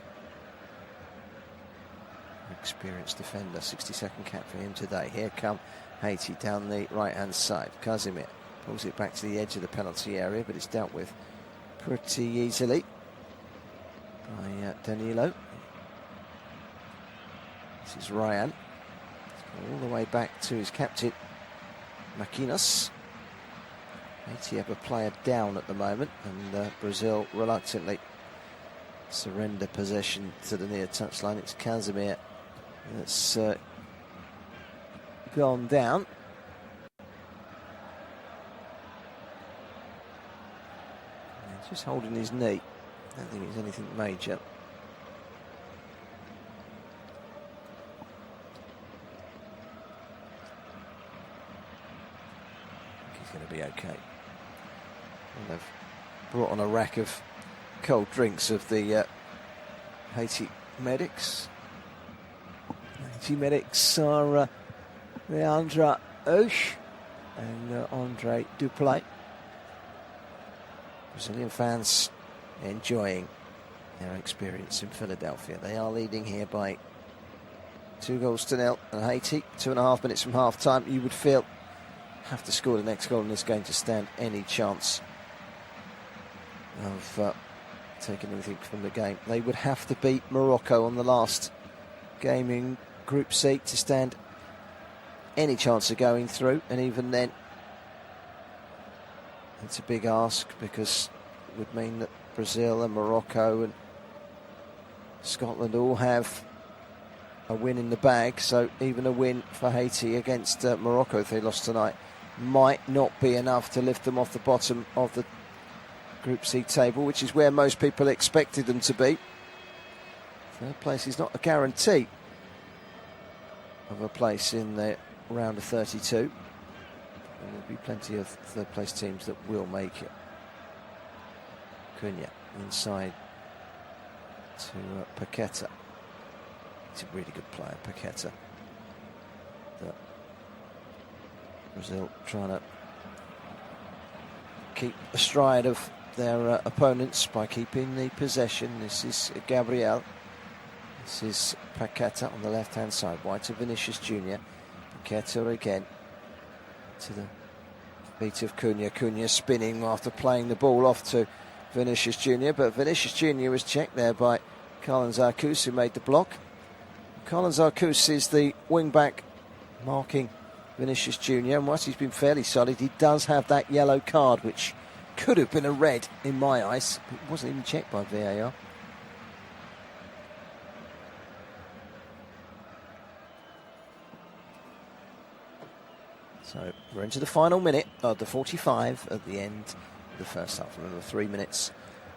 [SPEAKER 1] Experienced defender, 62nd cap for him today. Here come Haiti down the right-hand side. Casimir pulls it back to the edge of the penalty area, but it's dealt with pretty easily by Danilo. This is Ryan. All the way back to his captain, Maquinas. Haiti have a player down at the moment, and Brazil reluctantly surrender possession to the near touchline. It's Casimir that's gone down. He's just holding his knee. I don't think it's anything major. I think he's going to be okay. And they've brought on a rack of cold drinks of the Haiti medics. Haiti medics are Leandra Osh and Andre Duplay. Brazilian fans enjoying their experience in Philadelphia. They are leading here by 2-0, and Haiti, 2.5 minutes from half time. You would feel have to score the next goal in this game to stand any chance of taking anything from the game. They would have to beat Morocco on the last game in Group C to stand any chance of going through, and even then it's a big ask, because it would mean that Brazil and Morocco and Scotland all have a win in the bag, so even a win for Haiti against Morocco, if they lost tonight, might not be enough to lift them off the bottom of the Group C table, which is where most people expected them to be. Third place is not a guarantee of a place in the round of 32. There will be plenty of third place teams that will make it. Cunha inside to Paqueta. He's a really good player, Paqueta. Brazil trying to keep astride of their opponents by keeping the possession. This is Gabriel. This is Paqueta on the left-hand side. Wide to Vinicius Jr. Paqueta again to the feet of Cunha. Cunha spinning after playing the ball off to Vinicius Jr. But Vinicius Jr. was checked there by Carlin Zarcus, who made the block. Carlin Zarcus is the wing-back marking Vinicius Jr. And whilst he's been fairly solid, he does have that yellow card, which could have been a red in my eyes. It wasn't even checked by VAR. So we're into the final minute of the 45 at the end of the first half. Remember, 3 minutes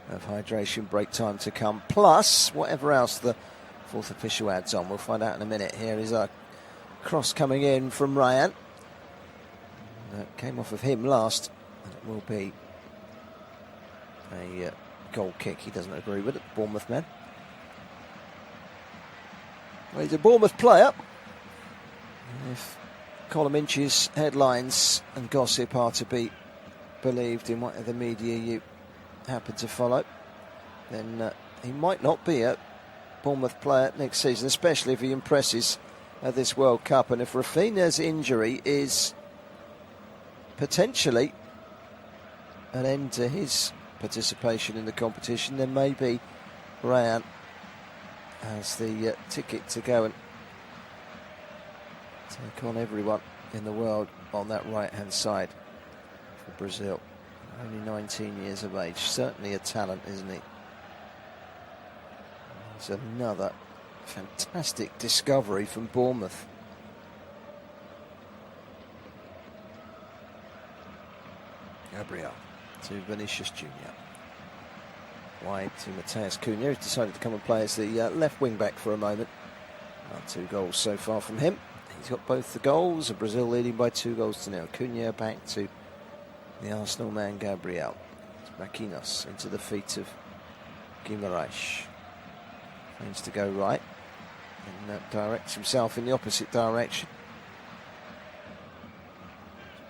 [SPEAKER 1] of hydration break time to come, plus whatever else the fourth official adds on. We'll find out in a minute. Here is our cross coming in from Ryan. That came off of him last, and it will be a goal kick. He doesn't agree with it, Bournemouth man. Well, he's a Bournemouth player. If column inches, headlines and gossip are to be believed in whatever media you happen to follow, then he might not be a Bournemouth player next season, especially if he impresses at this World Cup. And if Rafinha's injury is potentially an end to his participation in the competition, then maybe Ryan has the ticket to go and take on everyone in the world on that right-hand side for Brazil. Only 19 years of age. Certainly a talent, isn't he? It's another fantastic discovery from Bournemouth. Gabriel to Vinicius Jr. Wide to Mateus Cunha, who's decided to come and play as the left wing-back for a moment. 2 goals so far from him. He's got both the goals, and Brazil leading by 2-0. Cunha back to the Arsenal man Gabriel. It's Marquinhos into the feet of Guimarães. Needs to go right and directs himself in the opposite direction.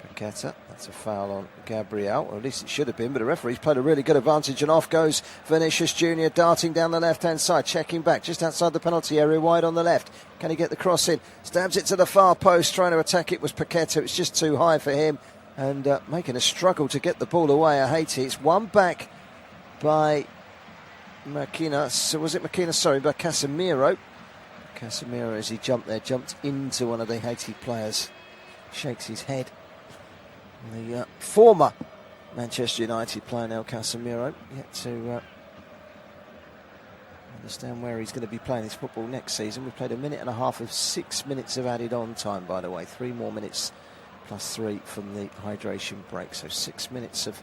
[SPEAKER 1] Paqueta, that's a foul on Gabriel, or at least it should have been, but the referee's played a really good advantage, and off goes Vinicius Jr. darting down the left-hand side, checking back just outside the penalty area, wide on the left. Can he get the cross in? Stabs it to the far post, trying to attack it was Paqueta. It's just too high for him, and making a struggle to get the ball away at Haiti. It's won back by Marquinhos, was it Marquinhos? Sorry, by Casemiro. Casemiro, as he jumped there, jumped into one of the Haiti players. Shakes his head. The former Manchester United player now, Casemiro, yet to understand where he's going to be playing his football next season. We've played a minute and a half of 6 minutes of added on time, by the way. 3 more minutes plus 3 from the hydration break. So 6 minutes of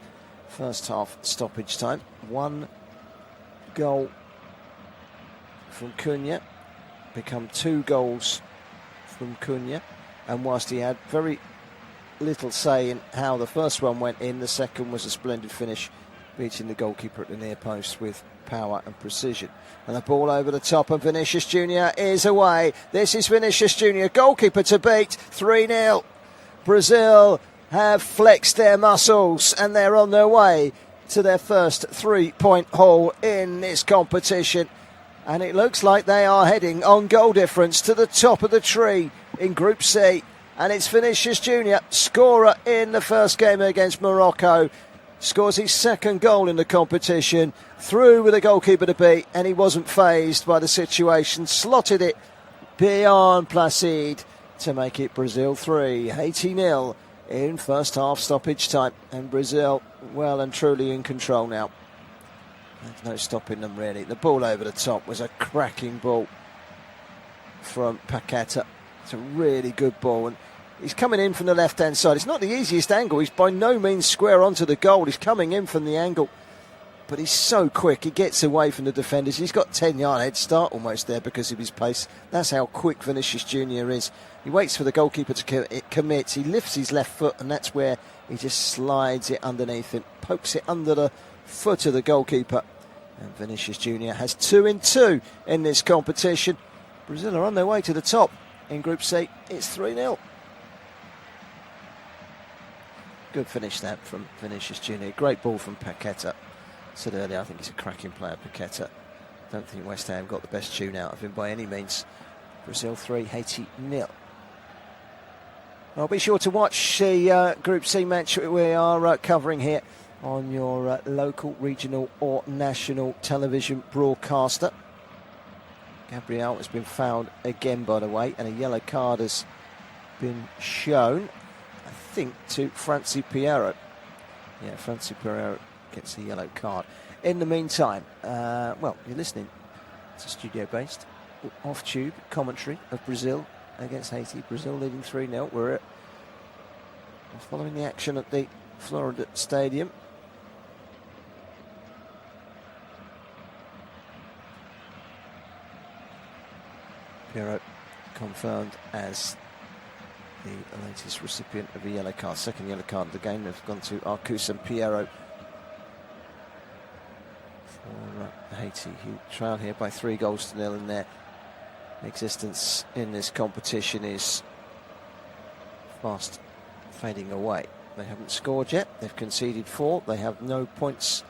[SPEAKER 1] first half stoppage time. 1 goal from Cunha, become 2 goals from Cunha, and whilst he had very little say in how the first one went in, the second was a splendid finish, beating the goalkeeper at the near post with power and precision. And the ball over the top, and Vinicius Jr. is away. This is Vinicius Jr., goalkeeper to beat. 3-0. Brazil have flexed their muscles, and they're on their way to their first 3-point haul in this competition. And it looks like they are heading on goal difference to the top of the tree in Group C. And it's Vinicius Junior, scorer in the first game against Morocco. Scores his second goal in the competition, through with the goalkeeper to beat, and he wasn't fazed by the situation. Slotted it beyond Placide to make it Brazil 3, Haiti 0 in first half stoppage time. And Brazil well and truly in control now. There's no stopping them really. The ball over the top was a cracking ball from Paqueta. It's a really good ball, and he's coming in from the left-hand side. It's not the easiest angle. He's by no means square onto the goal. He's coming in from the angle, but he's so quick. He gets away from the defenders. He's got 10-yard head start almost there because of his pace. That's how quick Vinicius Junior is. He waits for the goalkeeper to commit. He lifts his left foot, and that's where he just slides it underneath him, pokes it under the foot of the goalkeeper. And Vinicius Junior has 2 in 2 in this competition. Brazil are on their way to the top in Group C. It's 3-0. Good finish that from Vinicius Junior. Great ball from Paqueta. I said earlier, I think he's a cracking player, Paqueta. Don't think West Ham got the best tune out of him by any means. Brazil 3, Haiti 0. Well, be sure to watch the Group C match we are covering here on your local, regional or national television broadcaster. Gabriel has been fouled again, by the way, and a yellow card has been shown, I think, to Franci Piero. Yeah, Franci Piero gets a yellow card. In the meantime, well, you're listening to studio-based, off-tube commentary of Brazil against Haiti. Brazil leading 3-0. We're following the action at the Florida Stadium. Piero confirmed as the latest recipient of a yellow card. Second yellow card of the game. They've gone to Arcus and Piero for Haiti, who trail here by 3-0 in their existence in this competition is fast fading away. They haven't scored yet. They've conceded 4. They have no points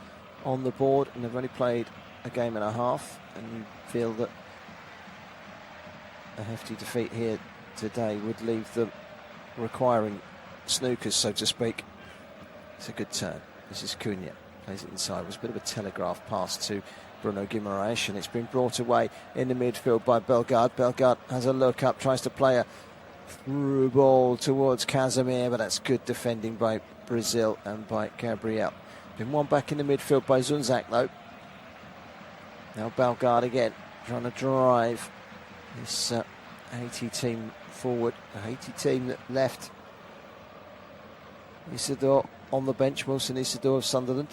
[SPEAKER 1] on the board, and they've only played a game and a half. And you feel that a hefty defeat here today would leave them requiring snookers, so to speak. It's a good turn. This is Cunha. Plays it inside. It was a bit of a telegraph pass to Bruno Guimaraes, and it's been brought away in the midfield by Bellegarde. Bellegarde has a look up, tries to play a through ball towards Casemiro, but that's good defending by Brazil and by Gabriel. Been one back in the midfield by Zunzak, though. Now Bellegarde again, trying to drive this Haiti team forward. The Haiti team that left Isidore on the bench, Wilson Isidore of Sunderland.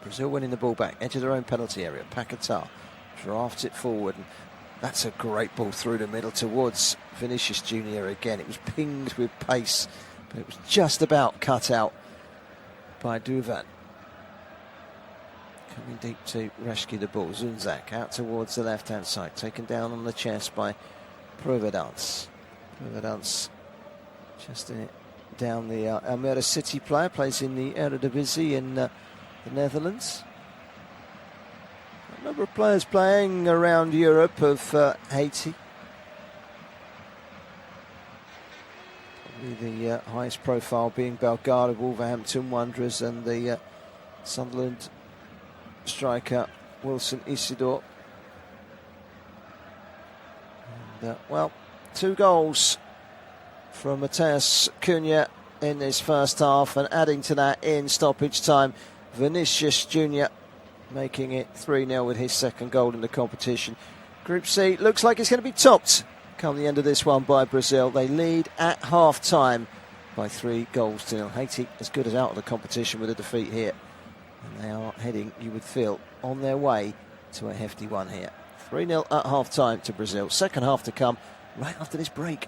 [SPEAKER 1] Brazil winning the ball back, edge of their own penalty area. Paqueta drafts it forward, and that's a great ball through the middle towards Vinicius Junior again. It was pinged with pace, but it was just about cut out by Duvan. Coming deep to rescue the ball. Zunzak out towards the left-hand side, taken down on the chest by Providence. Providence just down the Almere City player, plays in the Eredivisie in the Netherlands. A number of players playing around Europe of Haiti. Probably the highest profile being Bellegarde of Wolverhampton Wanderers and the Sunderland striker Wilson Isidore. And, well, 2 goals from Mateus Cunha in this first half, and adding to that in stoppage time, Vinicius Junior making it 3-0 with his second goal in the competition. Group C looks like it's going to be topped come the end of this one by Brazil. They lead at half-time by 3-0. Haiti as good as out of the competition with a defeat here. And they are heading, you would feel, on their way to a hefty one here. 3-0 at half-time to Brazil. Second half to come right after this break.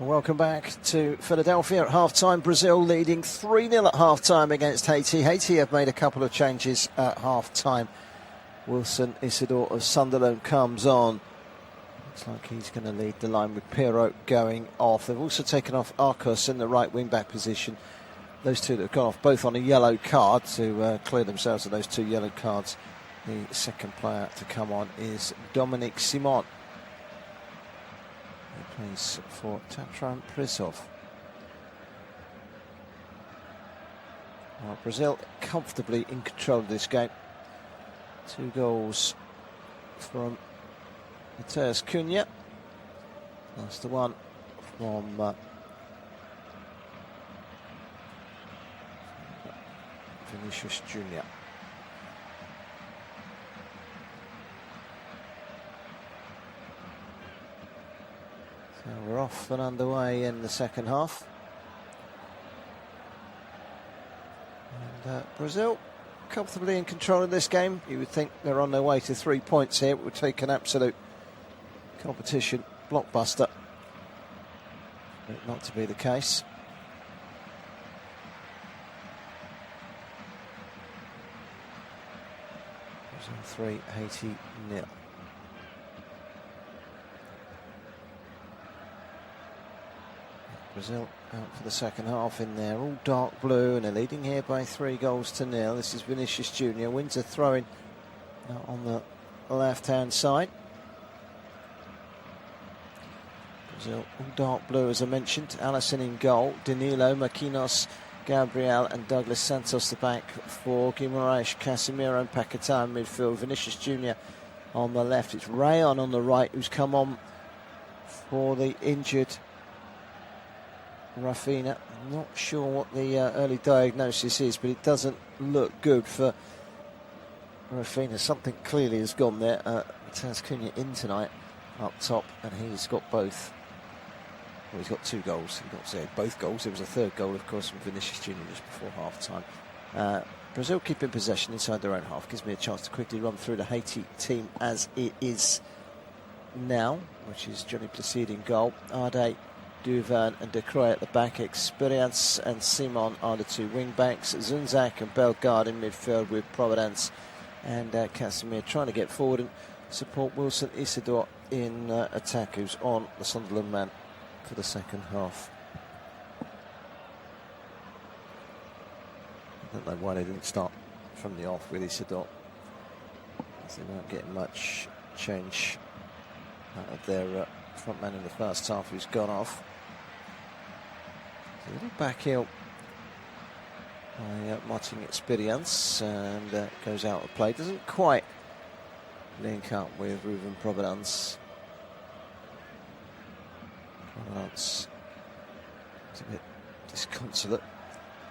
[SPEAKER 1] Welcome back to Philadelphia at half-time. Brazil leading 3-0 at half-time against Haiti. Haiti have made a couple of changes at half-time. Wilson Isidore of Sunderland comes on. Looks like he's going to lead the line with Pirot going off. They've also taken off Arcos in the right wing-back position. Those two that have gone off both on a yellow card to clear themselves of those 2 yellow cards. The second player to come on is Dominic Simon. He plays for Tatran Prizov. Well, Brazil comfortably in control of this game. 2 goals from Matheus Cunha. That's the one from Vinicius Junior. So we're off and underway in the second half. And Brazil comfortably in control of this game. You would think they're on their way to 3 points here. It would take an absolute competition blockbuster. But not to be the case. Brazil 3, Haiti 0. Brazil out for the second half in there, all dark blue, and they're leading here by 3-0. This is Vinicius Junior, wins a throw-in on the left-hand side. Brazil all dark blue, as I mentioned. Alisson in goal, Danilo, Marquinhos, Gabriel and Douglas Santos the back for Guimaraes, Casemiro and Paquetá in midfield. Vinicius Junior on the left. It's Rayon on the right who's come on for the injured Rafinha. I'm not sure what the early diagnosis is, but it doesn't look good for Rafinha. Something clearly has gone there. Matheus Cunha in tonight up top, and he's got both. Well, he's got 2 goals. He got both goals. There was a third goal, of course, from Vinicius Junior just before half-time. Brazil keeping possession inside their own half. Gives me a chance to quickly run through the Haiti team as it is now, which is Johnny Placide in goal. Ade, Duvern and De Croix at the back. Experience and Simon are the 2 wing-backs. Zunzak and Bellegarde in midfield with Providence and Casemiro trying to get forward and support Wilson Isidore in attack, who's on the Sunderland man for the second half. I don't know why they didn't start from the off with Isidore, as they weren't getting much change out of their front man in the first half, who's gone off. A little back heel by Martin Experience, and goes out of play. Doesn't quite link up with Ruben Providence. Providence is a bit disconsolate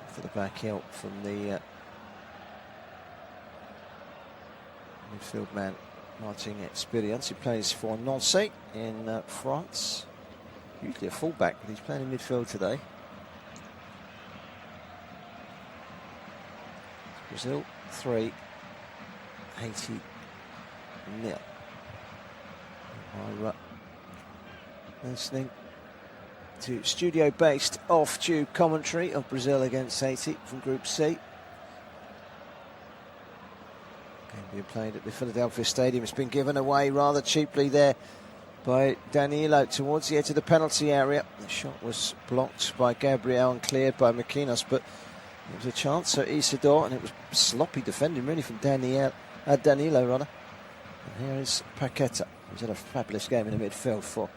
[SPEAKER 1] for the back heel from the midfield man Martin Experience. He plays for Nancy in France. Usually a fullback, but he's playing in midfield today. Brazil 3, Haiti 0. Listening to studio-based off-tube commentary of Brazil against Haiti from Group C. Game being played at the Philadelphia Stadium. It's been given away rather cheaply there by Danilo towards the edge of the penalty area. The shot was blocked by Gabriel and cleared by Marquinhos, but it was a chance for Isidore, and it was sloppy defending really from Danilo. And here is Paquetá, who's had a fabulous game in the midfield for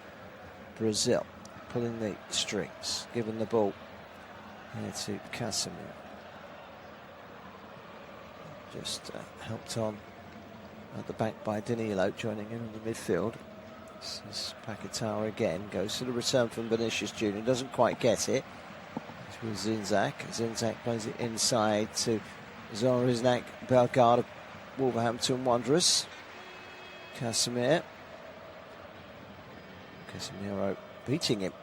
[SPEAKER 1] Brazil, pulling the strings, giving the ball here to Casemiro. Just helped on at the back by Danilo, joining in on the midfield. This is Paquetá again, goes to the return from Vinicius Junior, doesn't quite get it. It's with Zunzak. Zunzak plays it inside to Zoriznak, Bellegarde of Wolverhampton Wanderers. Casemiro beating him.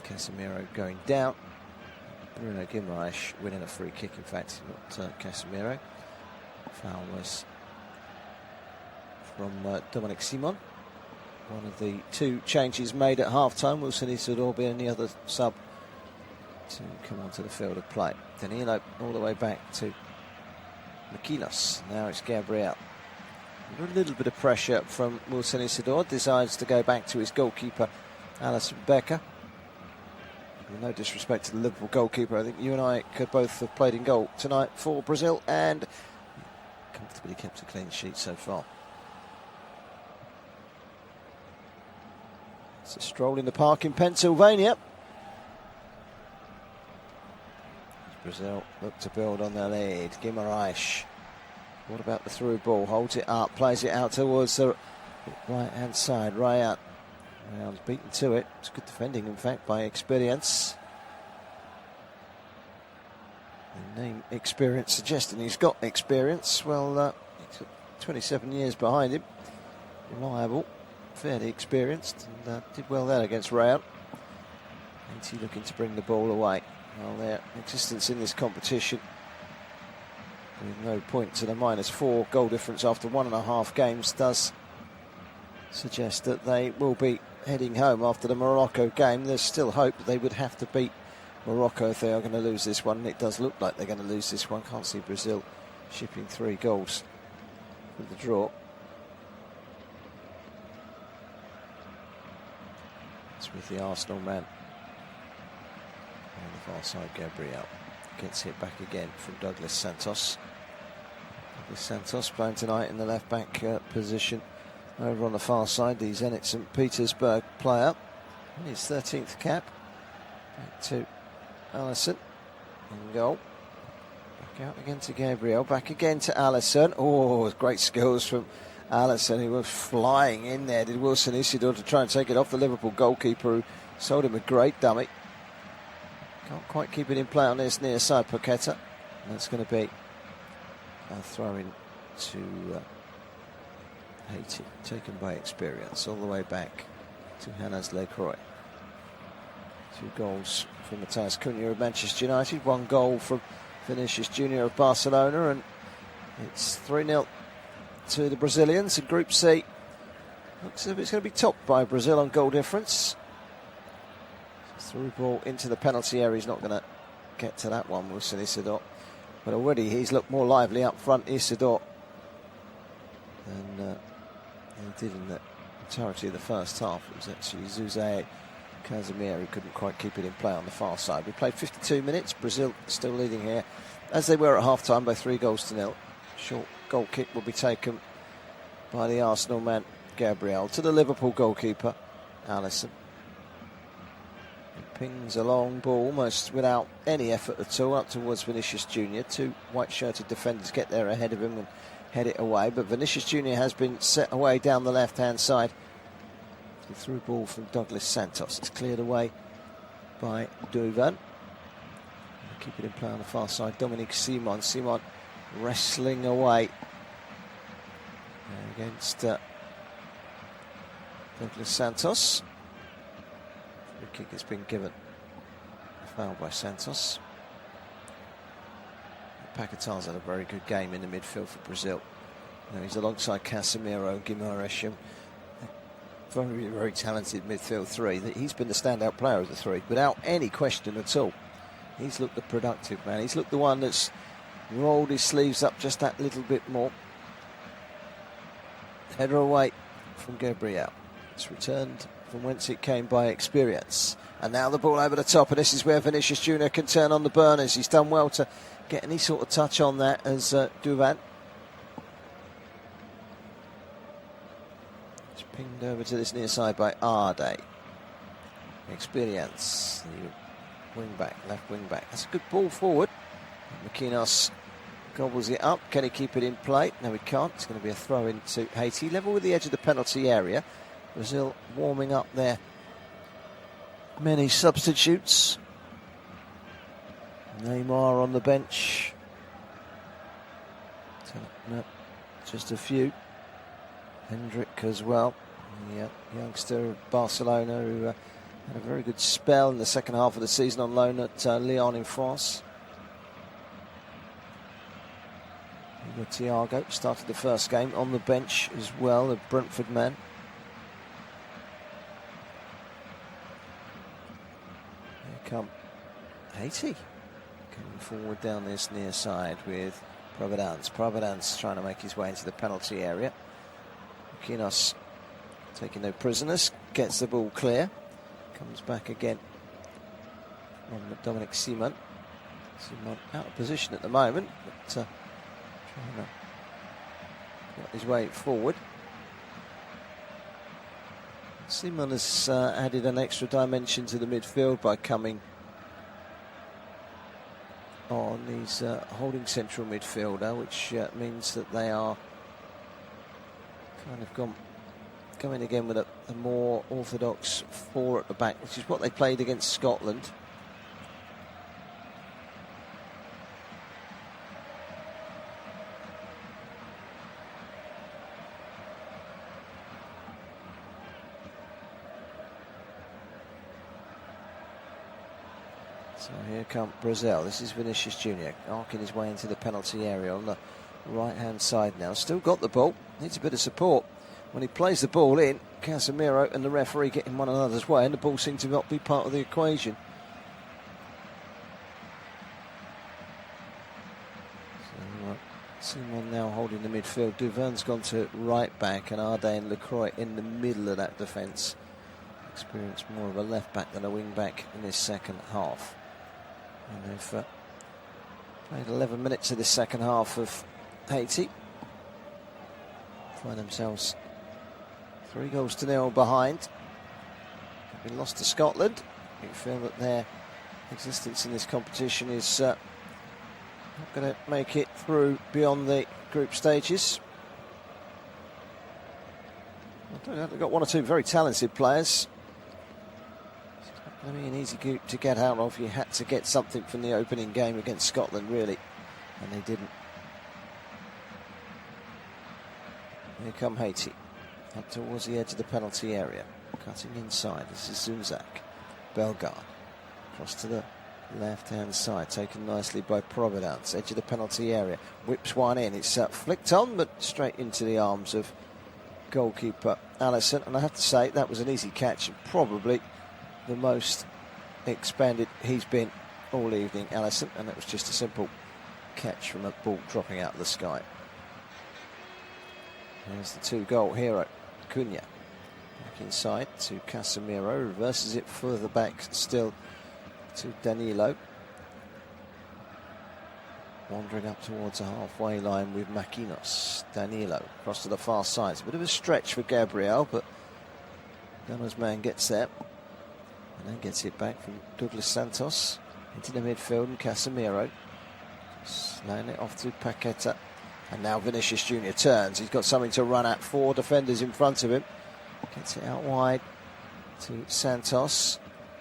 [SPEAKER 1] Casemiro going down. Bruno Guimaraes winning a free kick, in fact, not Casemiro. Foul was from Dominic Simon. one of the two changes made at half-time. Wilson Isidore being the other sub to come onto the field of play. Danilo all the way back to Makinos. Now it's Gabriel. A little bit of pressure from Wilson Isidore. Decides to go back to his goalkeeper, Alison Becker. With no disrespect to the Liverpool goalkeeper, I think you and I could both have played in goal tonight for Brazil and comfortably kept a clean sheet so far. It's a stroll in the park in Pennsylvania. Brazil look to build on their lead. Guimaraes. What about the through ball? Holds it up, plays it out towards the right-hand side. Ryan. Ryan's beaten to it. It's good defending, in fact, by Experience. The name Experience suggesting he's got experience. Well, he's got 27 years behind him. Reliable, fairly experienced, and did well there against Ryan. Haiti looking to bring the ball away. Well, their existence in this competition, with no point to the -4 goal difference after 1.5 games, does suggest that they will be heading home after the Morocco game. There's still hope that they would have to beat Morocco if they are going to lose this one. And it does look like they're going to lose this one. Can't see Brazil shipping 3 goals for the draw. It's with the Arsenal man. On the far side, Gabriel gets hit back again from Douglas Santos. Douglas Santos playing tonight in the left back position over on the far side. The Zenit St. Petersburg player in his 13th cap. Back to Alisson in goal. Back out again to Gabriel. Back again to Alisson. Oh, great skills from Alisson. He was flying in there, did Wilson Isidore, to try and take it off the Liverpool goalkeeper, who sold him a great dummy. Can't quite keep it in play on this near side, Paqueta. And that's going to be a throw in to Haiti, taken by Experience, all the way back to Hannes Lecroix. 2 goals from Matthias Cunha of Manchester United, 1 goal from Vinicius Junior of Barcelona, and it's 3-0 to the Brazilians in Group C. Looks as if it's going to be topped by Brazil on goal difference. Through ball into the penalty area. He's not going to get to that one, Wilson Isidore. But already he's looked more lively up front, Isidore, than he did in the entirety of the first half. It was actually Jose Casemiro who couldn't quite keep it in play on the far side. We played 52 minutes. Brazil still leading here, as they were at half-time, by 3-0. Short goal kick will be taken by the Arsenal man, Gabriel, to the Liverpool goalkeeper, Alisson. Pings a long ball almost without any effort at all up towards Vinicius Junior. 2 white-shirted defenders get there ahead of him and head it away, but Vinicius Junior has been set away down the left-hand side. The through ball from Douglas Santos. It's cleared away by Duvan. Keep it in play on the far side. Dominic Simon. Simon wrestling away against Douglas Santos. Free kick has been given. A foul by Santos. Paqueta's had a very good game in the midfield for Brazil. Now he's alongside Casemiro and Guimaraes. Very, very talented midfield 3. He's been the standout player of the 3, without any question at all. He's looked the productive man. He's looked the one that's rolled his sleeves up just that little bit more. Header away from Gabriel. It's returned from whence it came by Experience. And now the ball over the top, and this is where Vinicius Junior can turn on the burners. He's done well to get any sort of touch on that as Duvan. It's pinged over to this near side by Arde. Experience, the wing back, left wing back. That's a good ball forward. Makinos gobbles it up. Can he keep it in play? No, he can't. It's going to be a throw into Haiti, level with the edge of the penalty area. Brazil warming up there. Many substitutes. Neymar on the bench. No, just a few. Hendrick as well, the youngster of Barcelona, who had a very good spell in the second half of the season on loan at Lyon in France. Thiago started the first game on the bench as well, the Brentford man. come Haiti. Coming forward down this near side with Providence. Providence trying to make his way into the penalty area. Kinos taking no prisoners, gets the ball clear. Comes back again from Dominic Simon. Simon out of position at the moment, but trying to get his way forward. Simon has added an extra dimension to the midfield by coming on. He's holding central midfielder, which means that they are kind of going again with a more orthodox four at the back, which is what they played against Scotland. So here come Brazil. This is Vinicius Jr. arcing his way into the penalty area on the right-hand side now. Still got the ball. Needs a bit of support. When he plays the ball in, Casemiro and the referee get in one another's way, and the ball seems to not be part of the equation. So Simon now holding the midfield. Duvern's gone to right back, and Ardain Lacroix in the middle of that defence. Experienced more of a left back than a wing back in this second half. And they've played 11 minutes of this second half of Haiti. Find themselves 3-0 behind. They've been lost to Scotland. You feel that their existence in this competition is not going to make it through beyond the group stages. They've got one or two very talented players. I mean, an easy group to get out of. You had to get something from the opening game against Scotland, really, and they didn't. Here come Haiti, up towards the edge of the penalty area, cutting inside. This is Zunzak, Bellegarde, across to the left-hand side, taken nicely by Providence, edge of the penalty area, whips one in. It's flicked on, but straight into the arms of goalkeeper Allison, and I have to say that was an easy catch, probably the most expanded he's been all evening, Allison, and it was just a simple catch from a ball dropping out of the sky. There's the two-goal hero, Cunha. Back inside to Casemiro, reverses it further back still to Danilo. Wandering up towards the halfway line with Maquinos. Danilo across to the far side. It's a bit of a stretch for Gabriel, but Gunner's man gets there. And then gets it back from Douglas Santos into the midfield, and Casemiro laying it off to Paqueta. And now Vinicius Jr. turns. He's got something to run at. 4 defenders in front of him. Gets it out wide to Santos.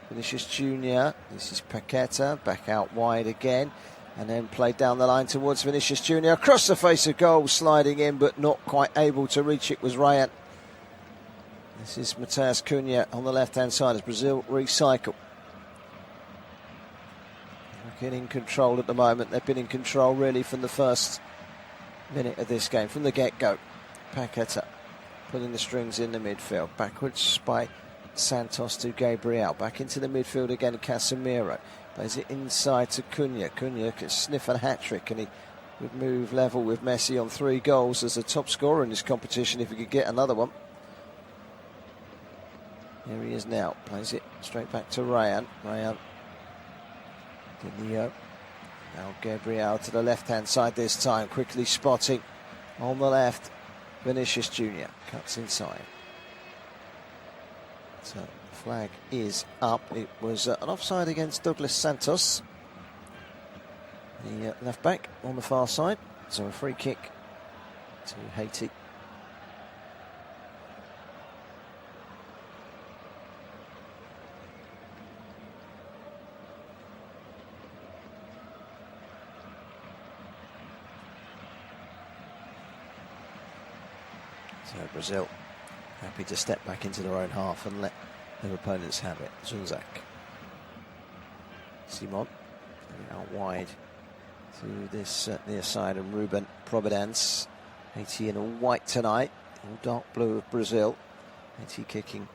[SPEAKER 1] Vinicius Jr. This is Paqueta. Back out wide again. And then played down the line towards Vinicius Jr. Across the face of goal, sliding in, but not quite able to reach it was Ryan. This is Matheus Cunha on the left-hand side as Brazil recycle. Looking in control at the moment. They've been in control really from the first minute of this game, from the get-go. Paqueta pulling the strings in the midfield. Backwards by Santos to Gabriel. Back into the midfield again, Casemiro. Plays it inside to Cunha. Cunha could sniff a hat-trick, and he would move level with Messi on 3 goals as the top scorer in this competition if he could get another one. Here he is now. Plays it straight back to Ryan. Ryan. Now Gabriel to the left-hand side this time. Quickly spotting on the left. Vinicius Jr. cuts inside. So the flag is up. It was an offside against Douglas Santos, the left back on the far side. So a free kick to Haiti. So Brazil happy to step back into their own half and let their opponents have it. Zunzak. Simon out wide to this near side, and Ruben Providence. Haiti in all white tonight, all dark blue of Brazil. Haiti kicking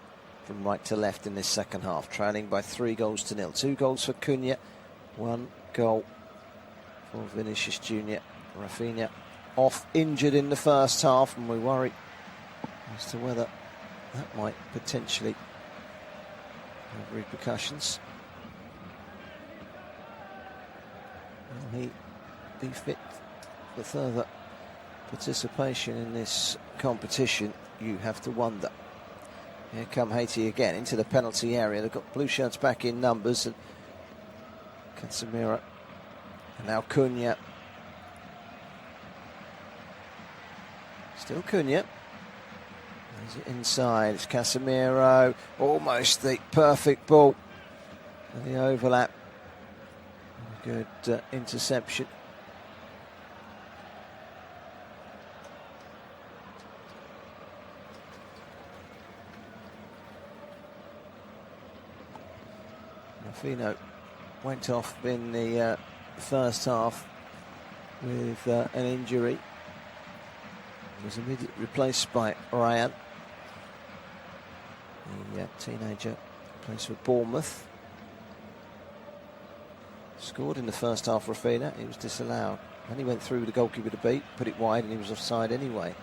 [SPEAKER 1] from right to left in this second half, trailing by 3-0. 2 goals for Cunha, 1 goal for Vinicius Junior. Rafinha off injured in the first half, and we worry as to whether that might potentially have repercussions. Will he be fit for further participation in this competition? You have to wonder. Here come Haiti again into the penalty area. They've got blue shirts back in numbers, and Casemiro, and now Cunha. Still Cunha. Is it inside? It's Casemiro. Almost the perfect ball. And the overlap. Good interception. Rafinha went off in the first half with an injury. Was immediately replaced by Ryan, the teenager, plays for Bournemouth. Scored in the first half, Rafinha. He was disallowed. And he went through the goalkeeper to beat, put it wide, and he was offside anyway.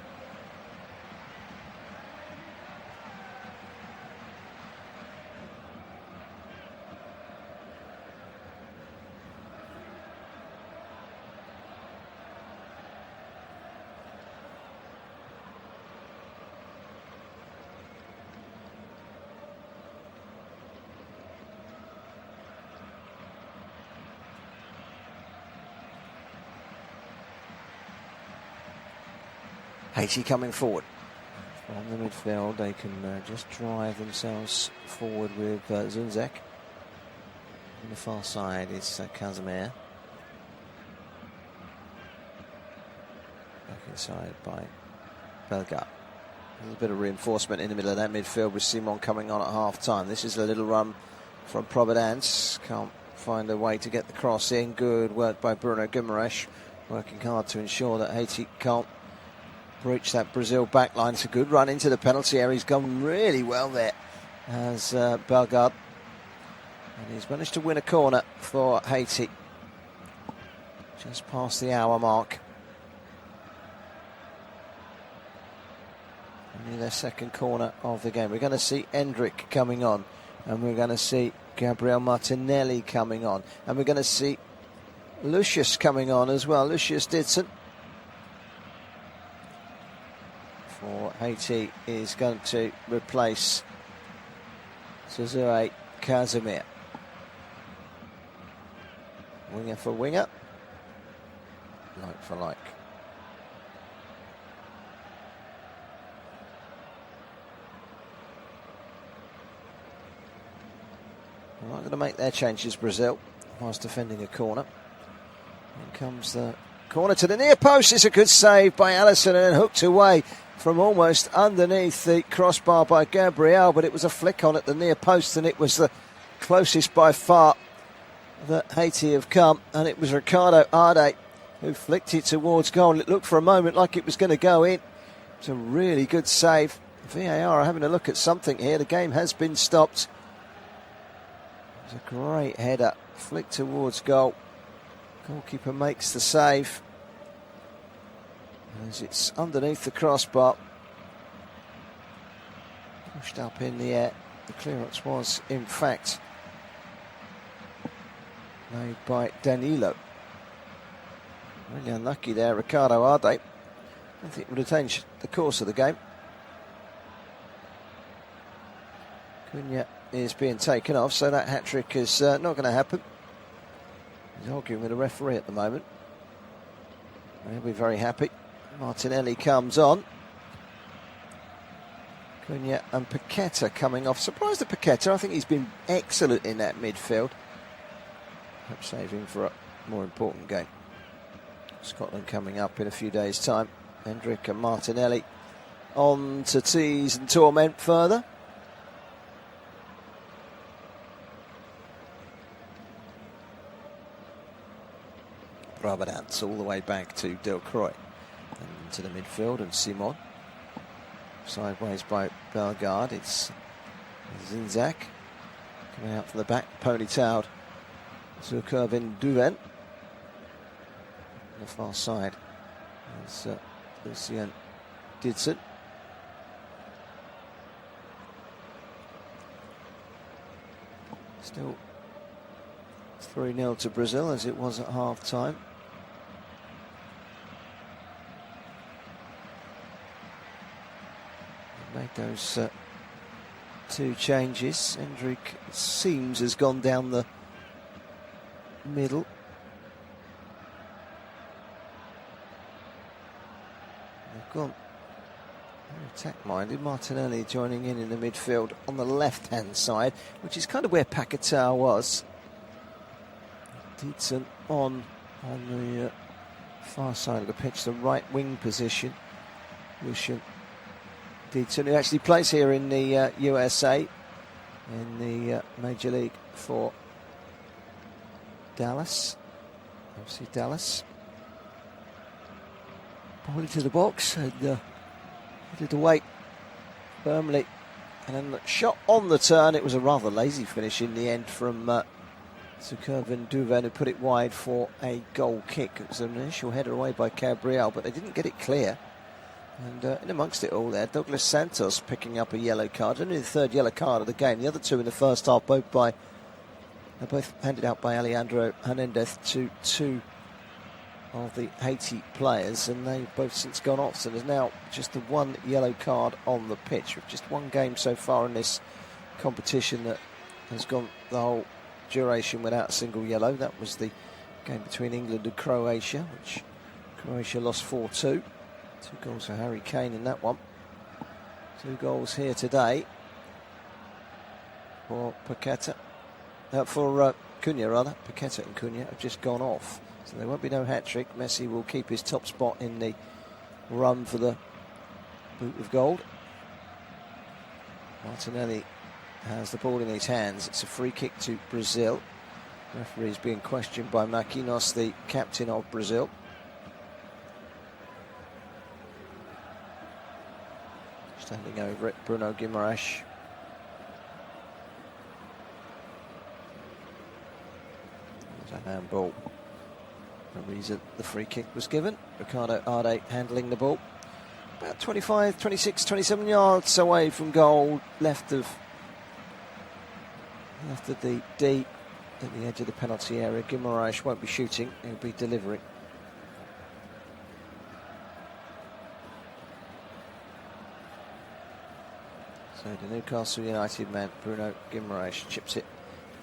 [SPEAKER 1] Haiti coming forward from the midfield. They can just drive themselves forward with Zunzek. On the far side is Casemiro. Back inside by Bellegarde. There's a bit of reinforcement in the middle of that midfield with Simon coming on at half time. This is a little run from Providence. Can't find a way to get the cross in. Good work by Bruno Guimaraes, working hard to ensure that Haiti can't breach that Brazil backline. It's a good run into the penalty area. He's gone really well there as Bellegarde. And he's managed to win a corner for Haiti. Just past the hour mark. Only their second corner of the game. We're going to see Endrick coming on. And we're going to see Gabriel Martinelli coming on. And we're going to see Lucius coming on as well. Lucius Didson. For Haiti is going to replace Suzure Casemiro. Winger for winger. Like for like. They're not going to make their changes, Brazil, whilst defending a corner. Here comes the corner to the near post. It's a good save by Alisson and hooked away from almost underneath the crossbar by Gabriel, but it was a flick on at the near post, and it was the closest by far that Haiti have come, and it was Ricardo Arde who flicked it towards goal. It looked for a moment like it was going to go in. It's a really good save. VAR are having a look at something here. The game has been stopped. It was a great header, flick towards goal. Goalkeeper makes the save. As it's underneath the crossbar. Pushed up in the air. The clearance was, in fact, made by Danilo. Really unlucky there, Ricardo Arde. I think it would have changed the course of the game. Cunha is being taken off, so that hat-trick is not going to happen. He's arguing with the referee at the moment. He'll be very happy. Martinelli comes on. Cunha and Paqueta coming off. Surprised at Paqueta. I think he's been excellent in that midfield. Perhaps saving for a more important game. Scotland coming up in a few days' time. Hendrick and Martinelli on to tease and torment further. Providence all the way back to Delcroix. And to the midfield, and Simon sideways by Bellegarde. It's Zinzak coming out from the back, ponytailed Zurkirvin Duven. On the far side is Lucien Didson. Still 3-0 to Brazil as it was at half time. Made those 2 changes. Hendrik seems has gone down the middle. They've gone very attack-minded. Martinelli joining in the midfield on the left-hand side, which is kind of where Paquetá was. Didson on the far side of the pitch, the right wing position. Lucien Didson, who actually plays here in the USA, in the Major League for Dallas. FC Dallas. Ball into the box and did the weight firmly. And then the shot on the turn. It was a rather lazy finish in the end from Zurkirvin Duven, who put it wide for a goal kick. It was an initial header away by Gabriel, but they didn't get it clear. And in amongst it all there, Douglas Santos picking up a yellow card. Only the 3rd yellow card of the game. The other 2 in the first half, both handed out by Alejandro Hernandez to 2 of the Haiti players, and they've both since gone off. So there's now just the 1 yellow card on the pitch, with just 1 game so far in this competition that has gone the whole duration without a single yellow. That was the game between England and Croatia, which Croatia lost 4-2. 2 goals for Harry Kane in that one. 2 goals here today for Paquetá. For Cunha, rather. Paquetá and Cunha have just gone off. So there won't be no hat-trick. Messi will keep his top spot in the run for the boot of gold. Martinelli has the ball in his hands. It's a free kick to Brazil. The referee is being questioned by Maquinos, the captain of Brazil. Standing over it, Bruno Guimaraes. There's a handball. The reason the free kick was given. Ricardo Arde handling the ball. About 25, 26, 27 yards away from goal, left of the D at the edge of the penalty area. Guimaraes won't be shooting, he'll be delivering. So the Newcastle United man, Bruno Guimaraes, chips it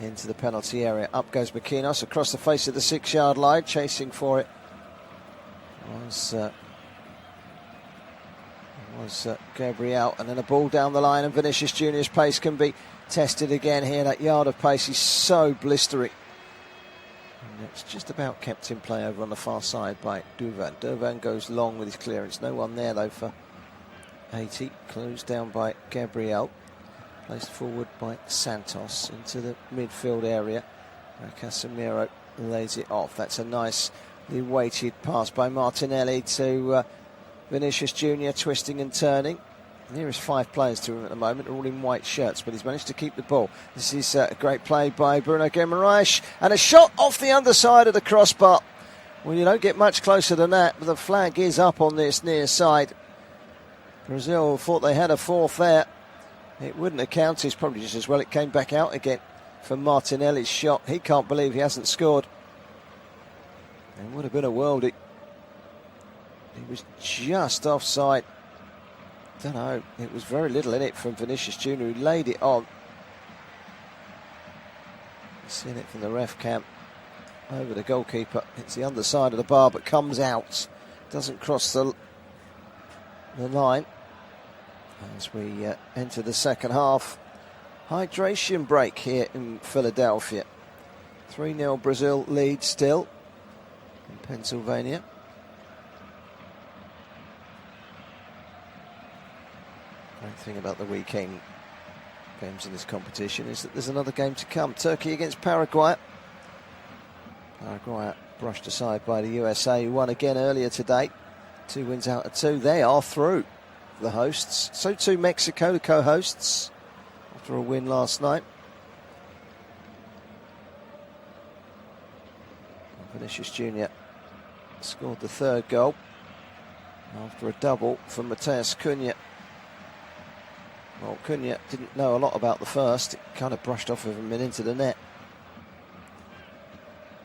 [SPEAKER 1] into the penalty area. Up goes Maquinos across the face of the 6-yard line, chasing for it was Gabriel, and then a ball down the line, and Vinicius Junior's pace can be tested again here. That yard of pace is so blistering. And it's just about kept in play over on the far side by Duvan. Duvan goes long with his clearance. No one there though for Haiti. Closed down by Gabriel. Placed forward by Santos into the midfield area. Casemiro lays it off. That's a nicely weighted pass by Martinelli to Vinicius Junior, twisting and turning. Nearest 5 players to him at the moment, all in white shirts, but he's managed to keep the ball. This is a great play by Bruno Guimaraes, and a shot off the underside of the crossbar. Well, you don't get much closer than that, but the flag is up on this near side. Brazil thought they had a 4th there. It wouldn't have counted. It's probably just as well it came back out again for Martinelli's shot. He can't believe he hasn't scored. It would have been a worldie. He was just offside. Don't know. It was very little in it from Vinicius Junior, who laid it on. Seen it from the ref cam over the goalkeeper. It's the underside of the bar, but comes out. Doesn't cross the line. As we enter the second half. Hydration break here in Philadelphia. 3-0 Brazil lead still in Pennsylvania. Great thing about the weekend games in this competition is that there's another game to come. Turkey against Paraguay. Paraguay brushed aside by the USA, who won again earlier today. 2 wins out of 2. They are through, the hosts. So too Mexico, the co-hosts. after a win last night. Vinicius Jr. scored the third goal after a double from Mateus Cunha. Well, Cunha didn't know a lot about the first. It kind of brushed off of him and into the net.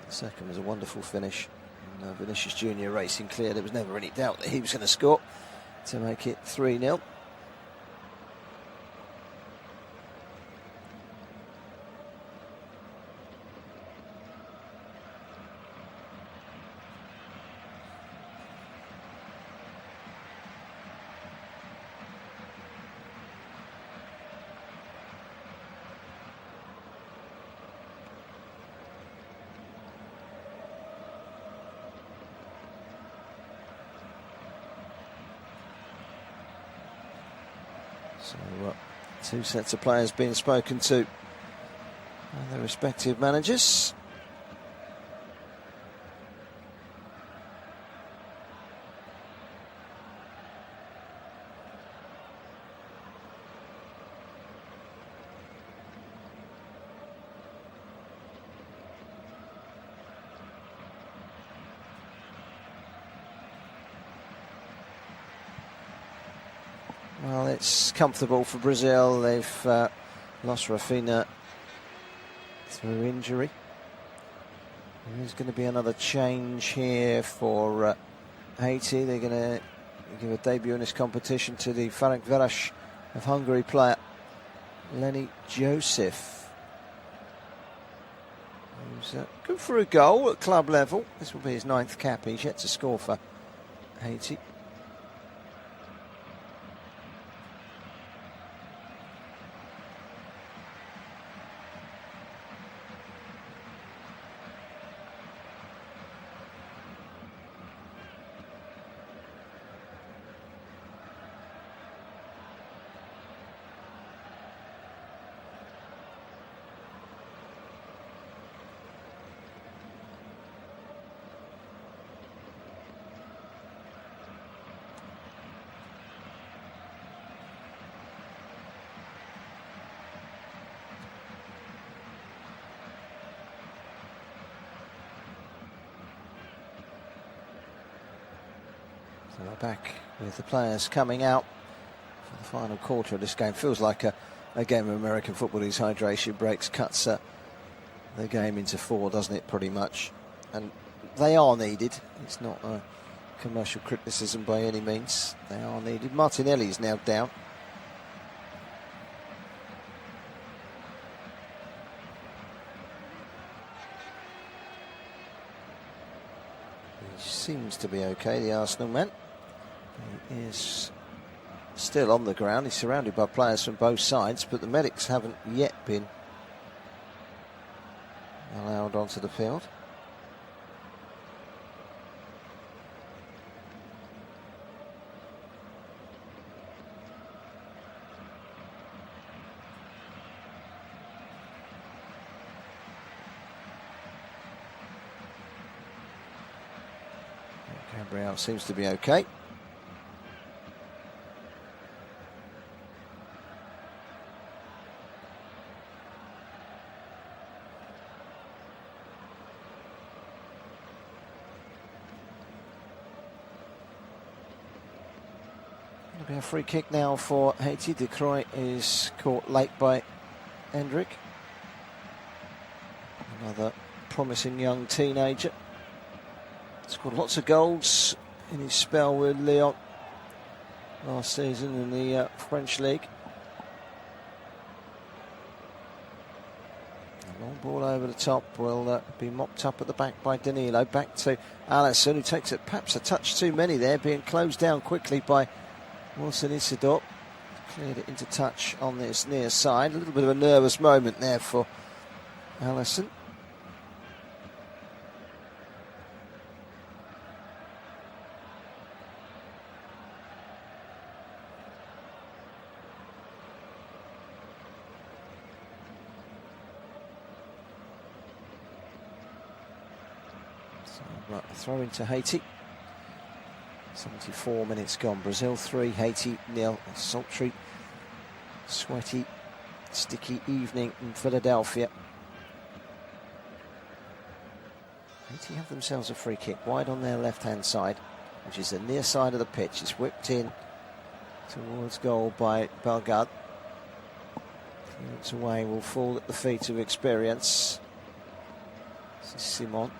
[SPEAKER 1] The second was a wonderful finish. And, Vinicius Jr. racing clear. There was never any doubt that he was going to score to make it 3-0. So two sets of players being spoken to by their respective managers. Well, it's comfortable for Brazil. They've lost Rafinha through injury. There's going to be another change here for Haiti. They're going to give a debut in this competition to the Ferencváros of Hungary player, Lenny Joseph, who's good for a goal at club level. This will be his 9th cap. He's yet to score for Haiti. So we're back with the players coming out for the final quarter of this game. Feels like a game of American football. These hydration breaks cuts the game into 4, doesn't it, pretty much? And they are needed. It's not a commercial criticism by any means. They are needed. Martinelli's now down. He seems to be okay, the Arsenal man. He is still on the ground. He's surrounded by players from both sides, but the medics haven't yet been allowed onto the field. Gabriel seems to be okay. It'll be a free kick now for Haiti. De Croix is caught late by Hendrick. Another promising young teenager. Scored lots of goals in his spell with Lyon last season in the French league. A long ball over the top will be mopped up at the back by Danilo. Back to Alisson, who takes it perhaps a touch too many there, being closed down quickly by Wilson Isidore. Cleared it into touch on this near side. A little bit of a nervous moment there for Alisson. Right, throw into Haiti. 74 minutes gone. Brazil 3, Haiti 0. A sultry, sweaty sticky evening in Philadelphia. Haiti have themselves a free kick wide on their left-hand side, which is the near side of the pitch. It's whipped in towards goal by Bellegarde. It's away, will fall at the feet of Experience. This is Simon.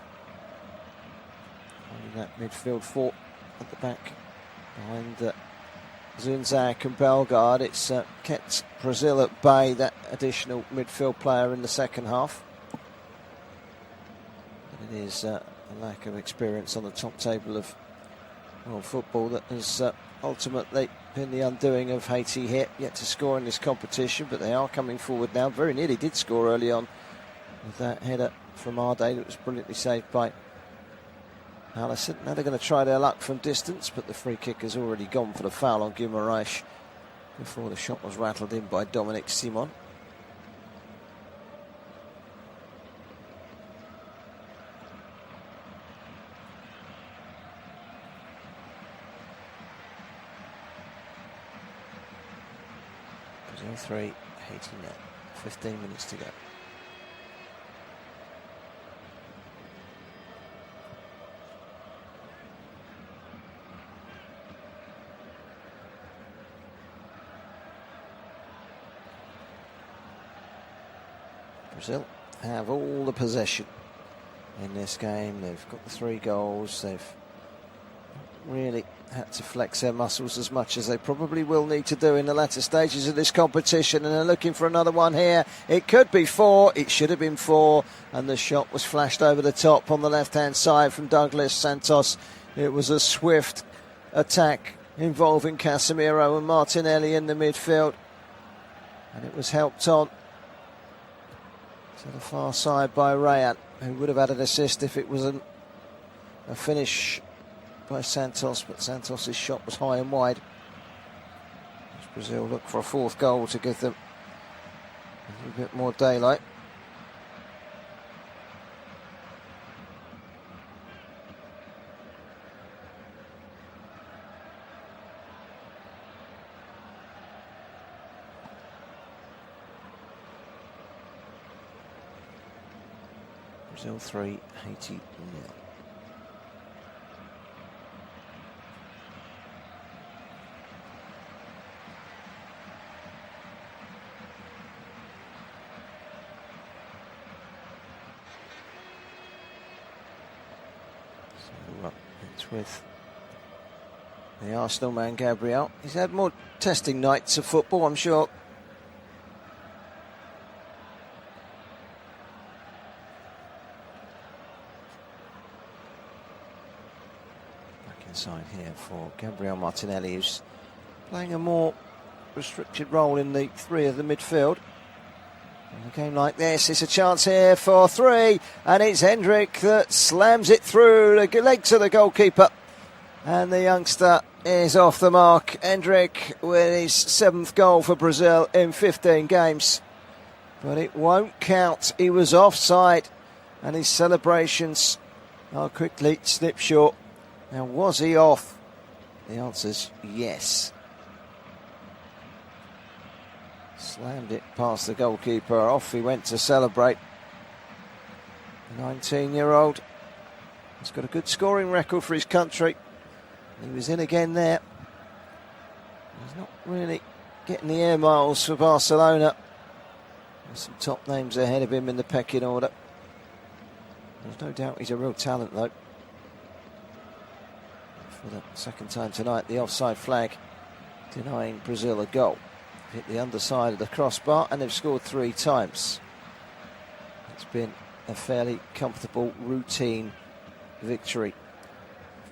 [SPEAKER 1] Holding that midfield fort at the back behind Zunzak and Bellegarde. It's kept Brazil at bay, that additional midfield player in the second half. But it is a lack of experience on the top table of world football that has ultimately been the undoing of Haiti here. Yet to score in this competition, but they are coming forward now. Very nearly did score early on with that header from Arde that was brilliantly saved by Allison. Now they're going to try their luck from distance, but the free kick has already gone for the foul on Guimaraes before the shot was rattled in by Dominic Simon. Brazil 3, Haiti 0. 15 minutes to go. Brazil have all the possession in this game. They've got the 3 goals. They've really had to flex their muscles as much as they probably will need to do in the latter stages of this competition, and they're looking for another one here. It could be 4, it should have been 4, and the shot was flashed over the top on the left-hand side from Douglas Santos. It was a swift attack involving Casemiro and Martinelli in the midfield, and it was helped on to the far side by Rayan, who would have had an assist if it wasn't a finish by Santos, but Santos' shot was high and wide. As Brazil look for a 4th goal to give them a little bit more daylight. Brazil 3, Haiti 0. It's with the Arsenal man Gabriel. He's had more testing nights of football, I'm sure. Back inside here for Gabriel Martinelli, who's playing a more restricted role in the 3 of the midfield. In a game like this, it's a chance here for 3, and it's Hendrick that slams it through the legs of the goalkeeper, and the youngster is off the mark. Hendrick with his 7th goal for Brazil in 15 games, but it won't count. He was offside, and his celebrations are quickly snipped short. Now, was he off? The answer's yes. Slammed it past the goalkeeper. Off he went to celebrate. The 19-year-old has got a good scoring record for his country. He was in again there. He's not really getting the air miles for Barcelona. There's some top names ahead of him in the pecking order. There's no doubt he's a real talent, though. For the second time tonight, the offside flag denying Brazil a goal. Hit the underside of the crossbar, and they've scored 3 times. It's been a fairly comfortable, routine victory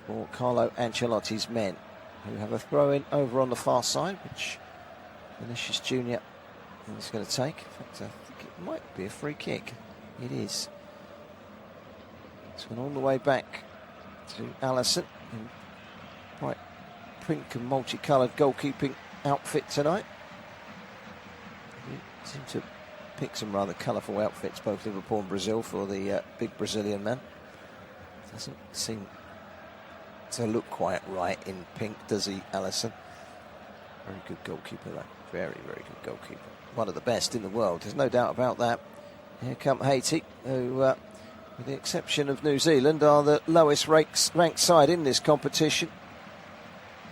[SPEAKER 1] for Carlo Ancelotti's men, who have a throw-in over on the far side, which Vinicius Junior is going to take. In fact, I think it might be a free kick. It is. It's gone all the way back to Allison in quite pink and multicoloured goalkeeping outfit tonight. Seem to pick some rather colourful outfits, both Liverpool and Brazil, for the big Brazilian man. Doesn't seem to look quite right in pink, does he, Allison? Very good goalkeeper, though. Very, very good goalkeeper. One of the best in the world, there's no doubt about that. Here come Haiti, who, with the exception of New Zealand, are the lowest ranked side in this competition.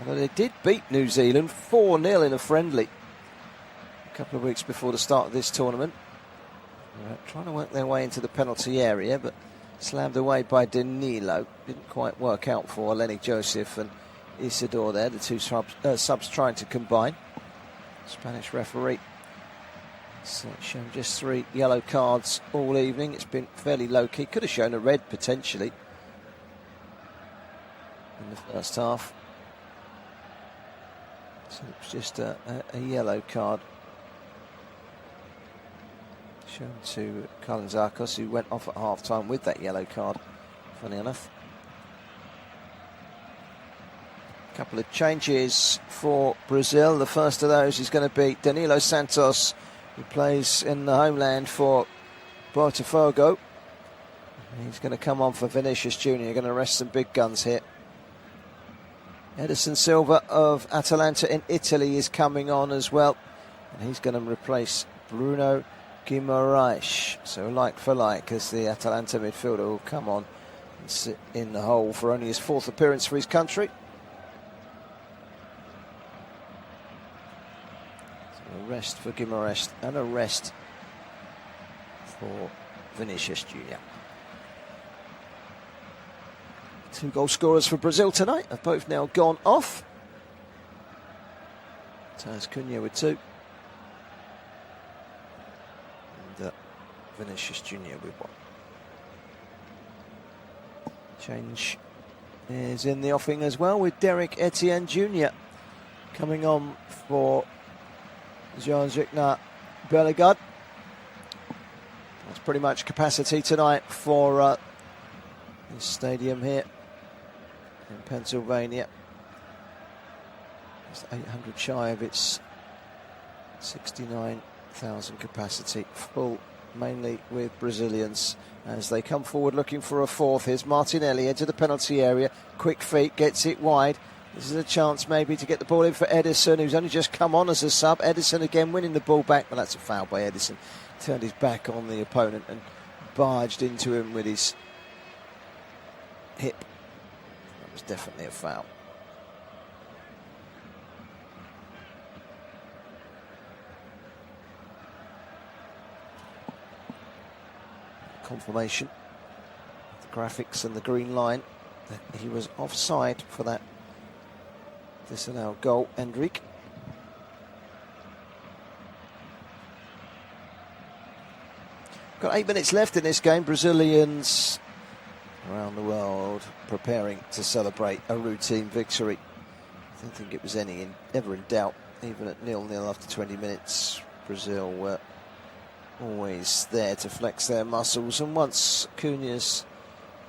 [SPEAKER 1] Although they did beat New Zealand 4-0 in a friendly a couple of weeks before the start of this tournament. They're trying to work their way into the penalty area, but slammed away by Danilo. Didn't quite work out for Lenny Joseph and Isidore there, the two subs trying to combine. Spanish referee has shown just 3 yellow cards all evening. It's been fairly low-key. Could have shown a red potentially in the first half. So it's just a yellow card shown to Carlos Zarcos, who went off at half-time with that yellow card, funny enough. A couple of changes for Brazil. The first of those is going to be Danilo Santos, who plays in the homeland for Botafogo. He's going to come on for Vinicius Jr., going to rest some big guns here. Edison Silva of Atalanta in Italy is coming on as well, and he's going to replace Bruno Guimaraes. So like for like, as the Atalanta midfielder will come on and sit in the hole for only his 4th appearance for his country. So a rest for Guimaraes and a rest for Vinicius Jr. 2 goal scorers for Brazil tonight have both now gone off. Taz Cunha with 2. And Vinicius Jr. with 1. Change is in the offing as well, with Derek Etienne Jr. coming on for Jean-Jacques Bellegarde. That's pretty much capacity tonight for this stadium here in Pennsylvania. It's 800 shy of its 69,000 capacity, full mainly with Brazilians as they come forward looking for a 4th. Here's Martinelli, edge of the penalty area, quick feet, gets it wide. This is a chance maybe to get the ball in for Edison, who's only just come on as a sub. Edison again winning the ball back, but that's a foul by Edison. Turned his back on the opponent and barged into him with his hip. That was definitely a foul. Confirmation, the graphics and the green line, that he was offside for that disallowed goal. Endrick. Got 8 minutes left in this game. Brazilians around the world preparing to celebrate a routine victory. I don't think it was ever in doubt, even at 0-0 after 20 minutes. Brazil were always there to flex their muscles, and once Cunha's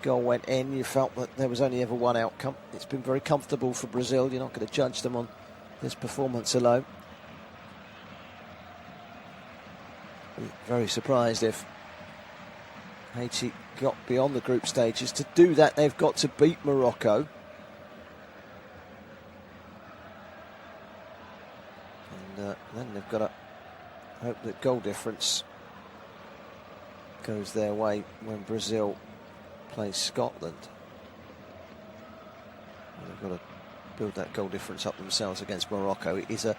[SPEAKER 1] goal went in, you felt that there was only ever one outcome. It's been very comfortable for Brazil. You're not going to judge them on this performance alone. Very surprised if Haiti got beyond the group stages. To do that, they've got to beat Morocco. And then they've got to hope that goal difference goes their way when Brazil plays Scotland. And they've got to build that goal difference up themselves against Morocco. It is a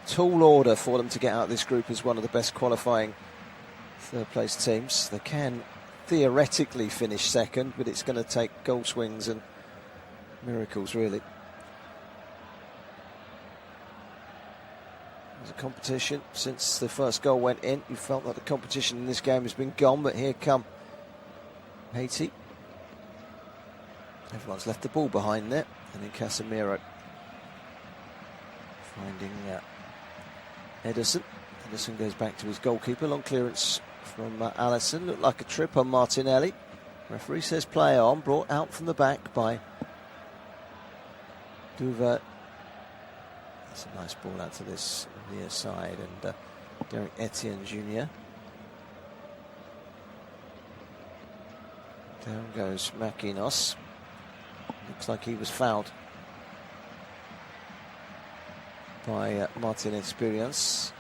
[SPEAKER 1] tall order for them to get out of this group as one of the best qualifying third-place teams. They can theoretically finish second, but it's going to take goal swings and miracles, really. A competition since the first goal went in. You felt that the competition in this game has been gone, but here come Haiti. Everyone's left the ball behind there, and then Casemiro finding Edison. Edison goes back to his goalkeeper. Long clearance from Alisson. Looked like a trip on Martinelli. Referee says play on. Brought out from the back by Duvert. That's a nice ball out to this near side, and Derek Etienne Jr. Down goes Makinos. Looks like he was fouled. by Martin Experience.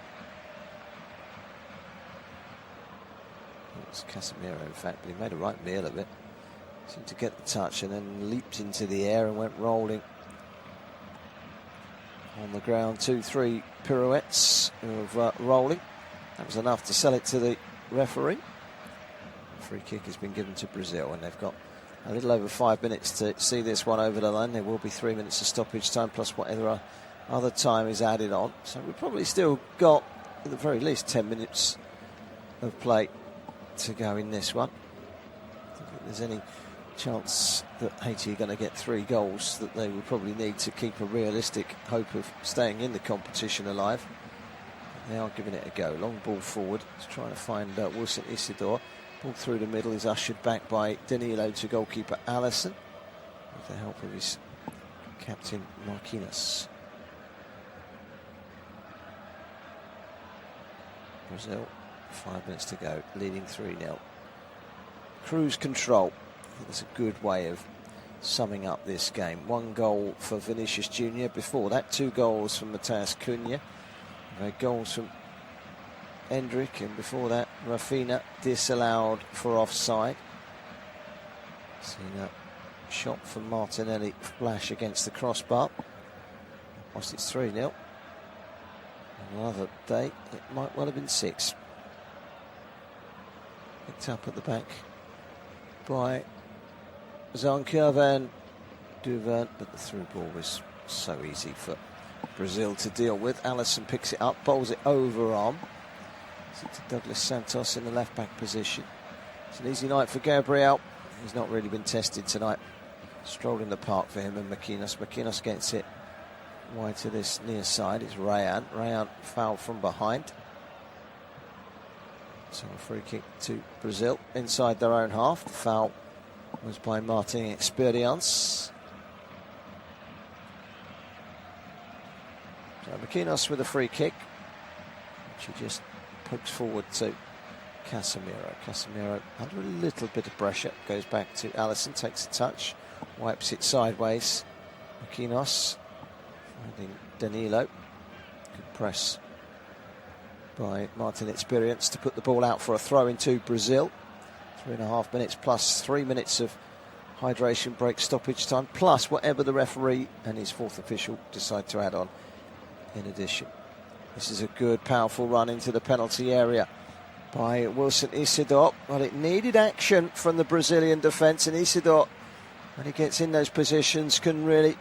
[SPEAKER 1] It was Casemiro, in fact, but he made a right meal of it. Seemed to get the touch and then leaped into the air and went rolling on the ground. 2-3 pirouettes of rolling. That was enough to sell it to the referee. The free kick has been given to Brazil, and they've got a little over 5 minutes to see this one over the line. There will be 3 minutes of stoppage time plus whatever other time is added on. So we've probably still got, at the very least, 10 minutes of play to go in this one. I don't think there's any chance that Haiti are going to get 3 goals that they would probably need to keep a realistic hope of staying in the competition alive. They are giving it a go. Long ball forward. He's trying to find Wilson Isidore. Ball through the middle is ushered back by Danilo to goalkeeper Allison with the help of his captain Marquinhos. Brazil, 5 minutes to go, leading 3-0. Cruise control. I think that's a good way of summing up this game. 1 goal for Vinicius Junior. Before that, 2 goals from Matheus Cunha. Goals from Endrick, and before that, Rafinha disallowed for offside. Seen a shot from Martinelli flash against the crossbar. Whilst it's 3-0. Another day, it might well have been 6. Picked up at the back by Zanker Van Duvern, but the through ball was so easy for Brazil to deal with. Allison picks it up, bowls it over on to Douglas Santos in the left back position. It's an easy night for Gabriel. He's not really been tested tonight. Strolled in the park for him and Marquinhos. Marquinhos gets it wide to this near side. It's Rayan. Rayan fouled from behind. So a free kick to Brazil inside their own half. The foul was by Martin Experience. So Marquinhos with a free kick, which he just pokes forward to Casemiro. Casemiro under a little bit of pressure, goes back to Allison, takes a touch, wipes it sideways. Marquinhos finding Danilo. Good press by Martin Experience to put the ball out for a throw into Brazil. 3.5 minutes plus 3 minutes of hydration break stoppage time, plus whatever the referee and his 4th official decide to add on in addition. This is a good, powerful run into the penalty area by Wilson Isidore. Well, it needed action from the Brazilian defence, and Isidore, when he gets in those positions, can really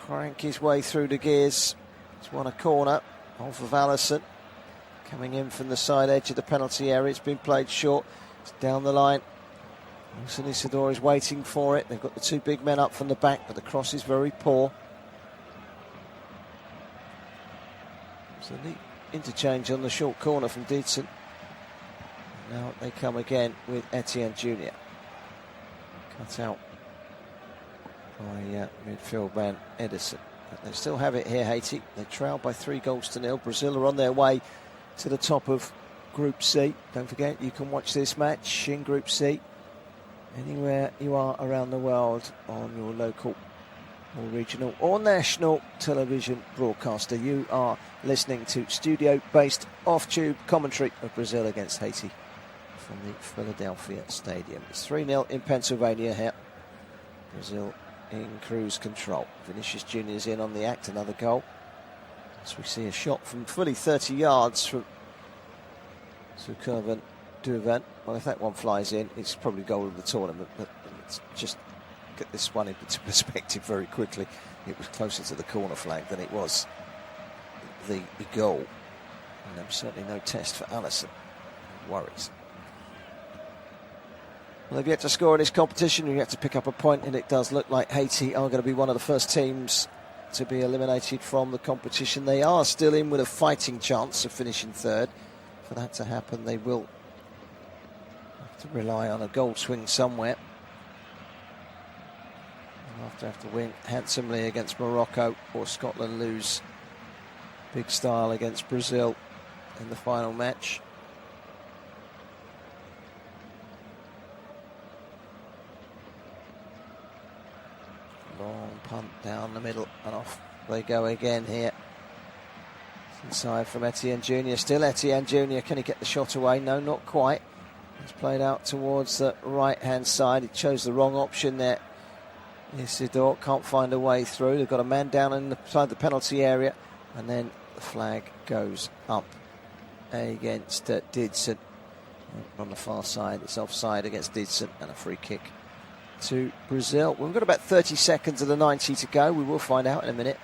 [SPEAKER 1] crank his way through the gears. He's won a corner off of Allison, coming in from the side edge of the penalty area. It's been played short. It's down the line. Wilson Isidore is waiting for it. They've got the 2 big men up from the back, but the cross is very poor. So neat interchange on the short corner from Dietzen. Now they come again with Etienne Jr. Cut out by midfield man Edison. But they still have it here, Haiti. They trail by 3-0. Brazil are on their way to the top of Group C. Don't forget, you can watch this match in Group C anywhere you are around the world on your local or regional or national television broadcaster. You are listening to studio-based off-tube commentary of Brazil against Haiti from the Philadelphia Stadium. It's 3-0 in Pennsylvania here. Brazil in cruise control. Vinicius Junior is in on the act, another goal. So we see a shot from fully 30 yards from Sukurvan Duvan. Well, if that one flies in, it's probably goal of the tournament, but let's just get this one into perspective very quickly. It was closer to the corner flag than it was the goal. And there was certainly no test for Allison. Worries. Well, they've yet to score in this competition. You have to pick up a point, and it does look like Haiti are going to be one of the first teams to be eliminated from the competition. They are still in with a fighting chance of finishing 3rd. For that to happen, they will have to rely on a goal swing somewhere. They'll have to win handsomely against Morocco, or Scotland lose big style against Brazil in the final match. Long punt down the middle and off they go again here. Inside from Etienne Jr. Still Etienne Jr. Can he get the shot away? No, not quite. He's played out towards the right-hand side. He chose the wrong option there. Isidore can't find a way through. They've got a man down inside the penalty area. And then the flag goes up against Didson. On the far side, it's offside against Didson, and a free kick to Brazil. We've got about 30 seconds of the 90 to go. We will find out in a minute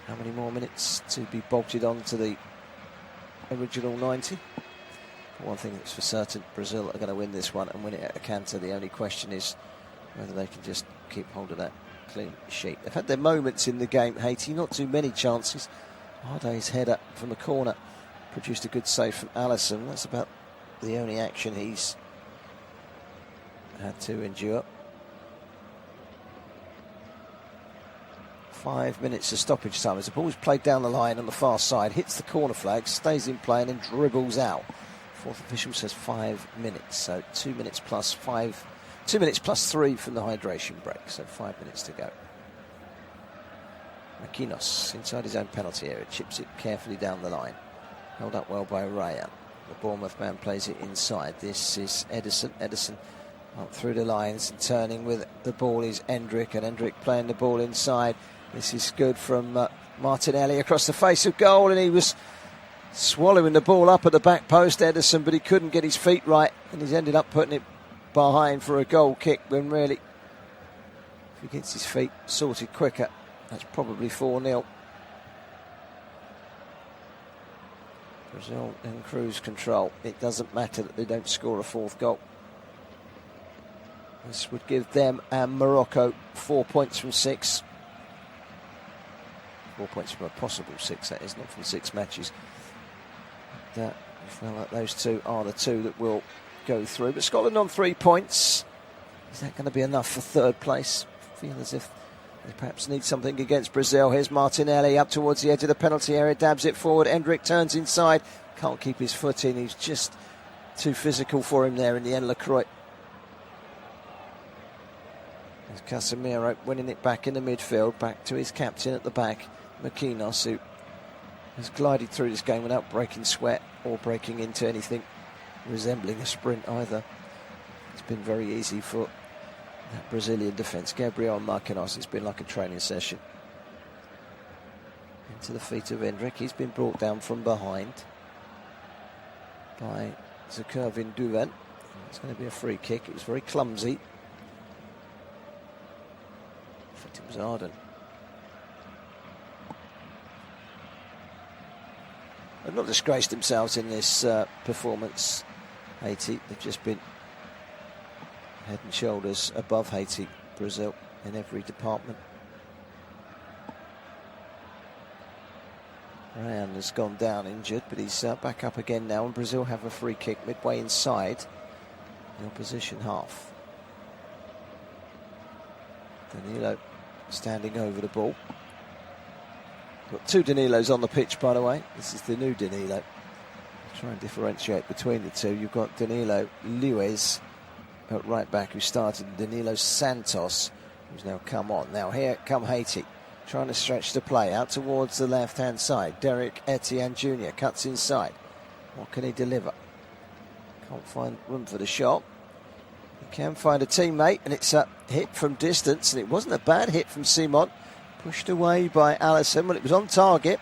[SPEAKER 1] how many more minutes to be bolted on to the original 90. But one thing that's for certain, Brazil are going to win this one and win it at a canter. The only question is whether they can just keep hold of that clean sheet. They've had their moments in the game, Haiti, not too many chances. Arde's header from the corner produced a good save from Alisson. That's about the only action he's had to endure. 5 minutes of stoppage time as the ball's played down the line on the far side, hits the corner flag, stays in play and then dribbles out. Fourth official says 5 minutes, so 2 minutes plus 5, 2 minutes plus 3 from the hydration break, so 5 minutes to go. Maquinos inside his own penalty area, chips it carefully down the line. Held up well by Raya. The Bournemouth man plays it inside. This is Ederson. Ederson up through the lines and turning with the ball is Endrick, and Endrick playing the ball inside. This is good from Martinelli across the face of goal, and he was swallowing the ball up at the back post, Ederson, but he couldn't get his feet right, and he's ended up putting it behind for a goal kick when really, if he gets his feet sorted quicker, that's probably 4-0. Brazil in cruise control. It doesn't matter that they don't score a fourth goal. This would give them and Morocco 4 points from 6. 4 points from a possible 6, that is, not from 6 matches. I feel like those two are the two that will go through. But Scotland on 3 points. Is that going to be enough for third place? I feel as if they perhaps need something against Brazil. Here's Martinelli up towards the edge of the penalty area, dabs it forward. Endrick turns inside, can't keep his foot in. He's just too physical for him there in the end. Lacroix. There's Casemiro winning it back in the midfield, back to his captain at the back, Maquinos, who has glided through this game without breaking sweat or breaking into anything resembling a sprint either. It's been very easy for that Brazilian defence. Gabriel Marquinhos, it's been like a training session. Into the feet of Endrick. He's been brought down from behind by Zakurvin Duvan. It's going to be a free kick. It was very clumsy. I think it was Arden. They've not disgraced themselves in this performance, Haiti. They've just been head and shoulders above Haiti, Brazil, in every department. Ryan has gone down injured, but he's back up again now, and Brazil have a free kick midway inside the opposition half. Danilo standing over the ball. Got two Danilos on the pitch, by the way. This is the new Danilo. Try and differentiate between the two. You've got Danilo Luiz at right back, who started, Danilo Santos, who's now come on. Now here come Haiti, trying to stretch the play out towards the left-hand side. Derek Etienne Jr. cuts inside. What can he deliver? Can't find room for the shot. He can find a teammate, and it's a hit from distance, and it wasn't a bad hit from Simon. Pushed away by Alisson. Well, it was on target.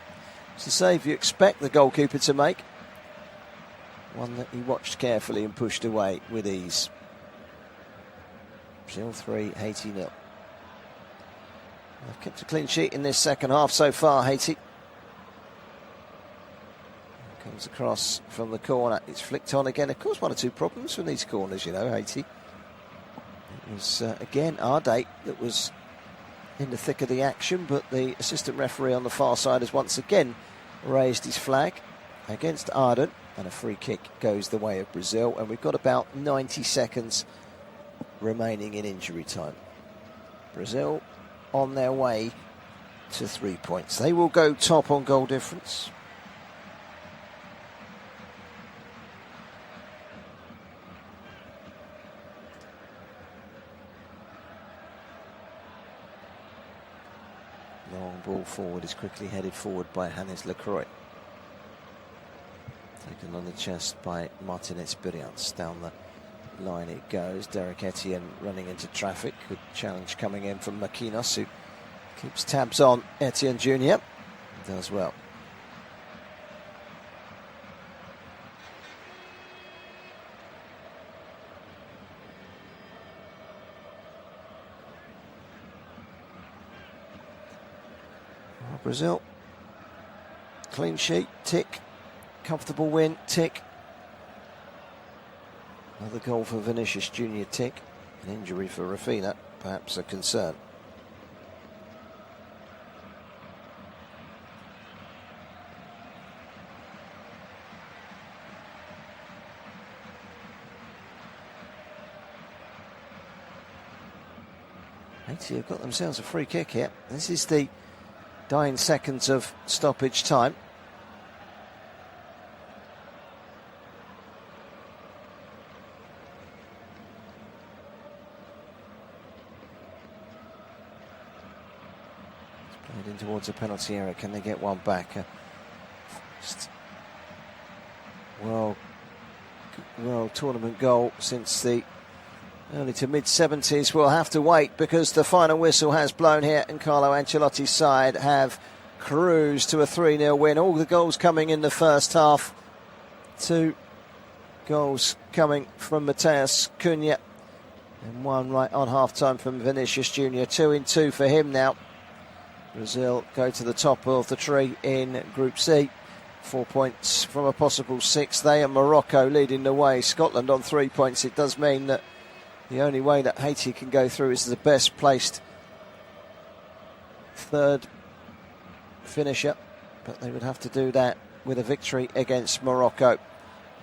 [SPEAKER 1] It's a save you expect the goalkeeper to make. One that he watched carefully and pushed away with ease. Brazil 3, Haiti 0. They've kept a clean sheet in this second half so far, Haiti. Comes across from the corner. It's flicked on again. Of course, one or two problems from these corners, you know, Haiti. It was, again, Arde that was in the thick of the action, but the assistant referee on the far side has once again raised his flag against Arden, and a free kick goes the way of Brazil, and we've got about 90 seconds remaining in injury time. Brazil on their way to 3 points. They will go top on goal difference. Long ball forward is quickly headed forward by Hannes Lacroix. Taken on the chest by Martinez Birians. Down the line it goes. Derek Etienne running into traffic. Good challenge coming in from Makinos, who keeps tabs on Etienne Jr. Does well. Brazil, clean sheet, tick. Comfortable win, tick. Another goal for Vinicius Junior, tick. An injury for Rafina, perhaps a concern. Haiti have got themselves a free kick here. This is the dying seconds of stoppage time. It's played in towards a penalty area. Can they get one back? World tournament goal since the early to mid-70s. We'll have to wait because the final whistle has blown here, and Carlo Ancelotti's side have cruised to a 3-0 win. All the goals coming in the first half. 2 goals coming from Mateus Cunha and 1 right on half-time from Vinicius Junior. 2-2 for him now. Brazil go to the top of the tree in Group C. 4 points from a possible 6. They and Morocco leading the way. Scotland on 3 points. It does mean that the only way that Haiti can go through is the best placed third finisher, but they would have to do that with a victory against Morocco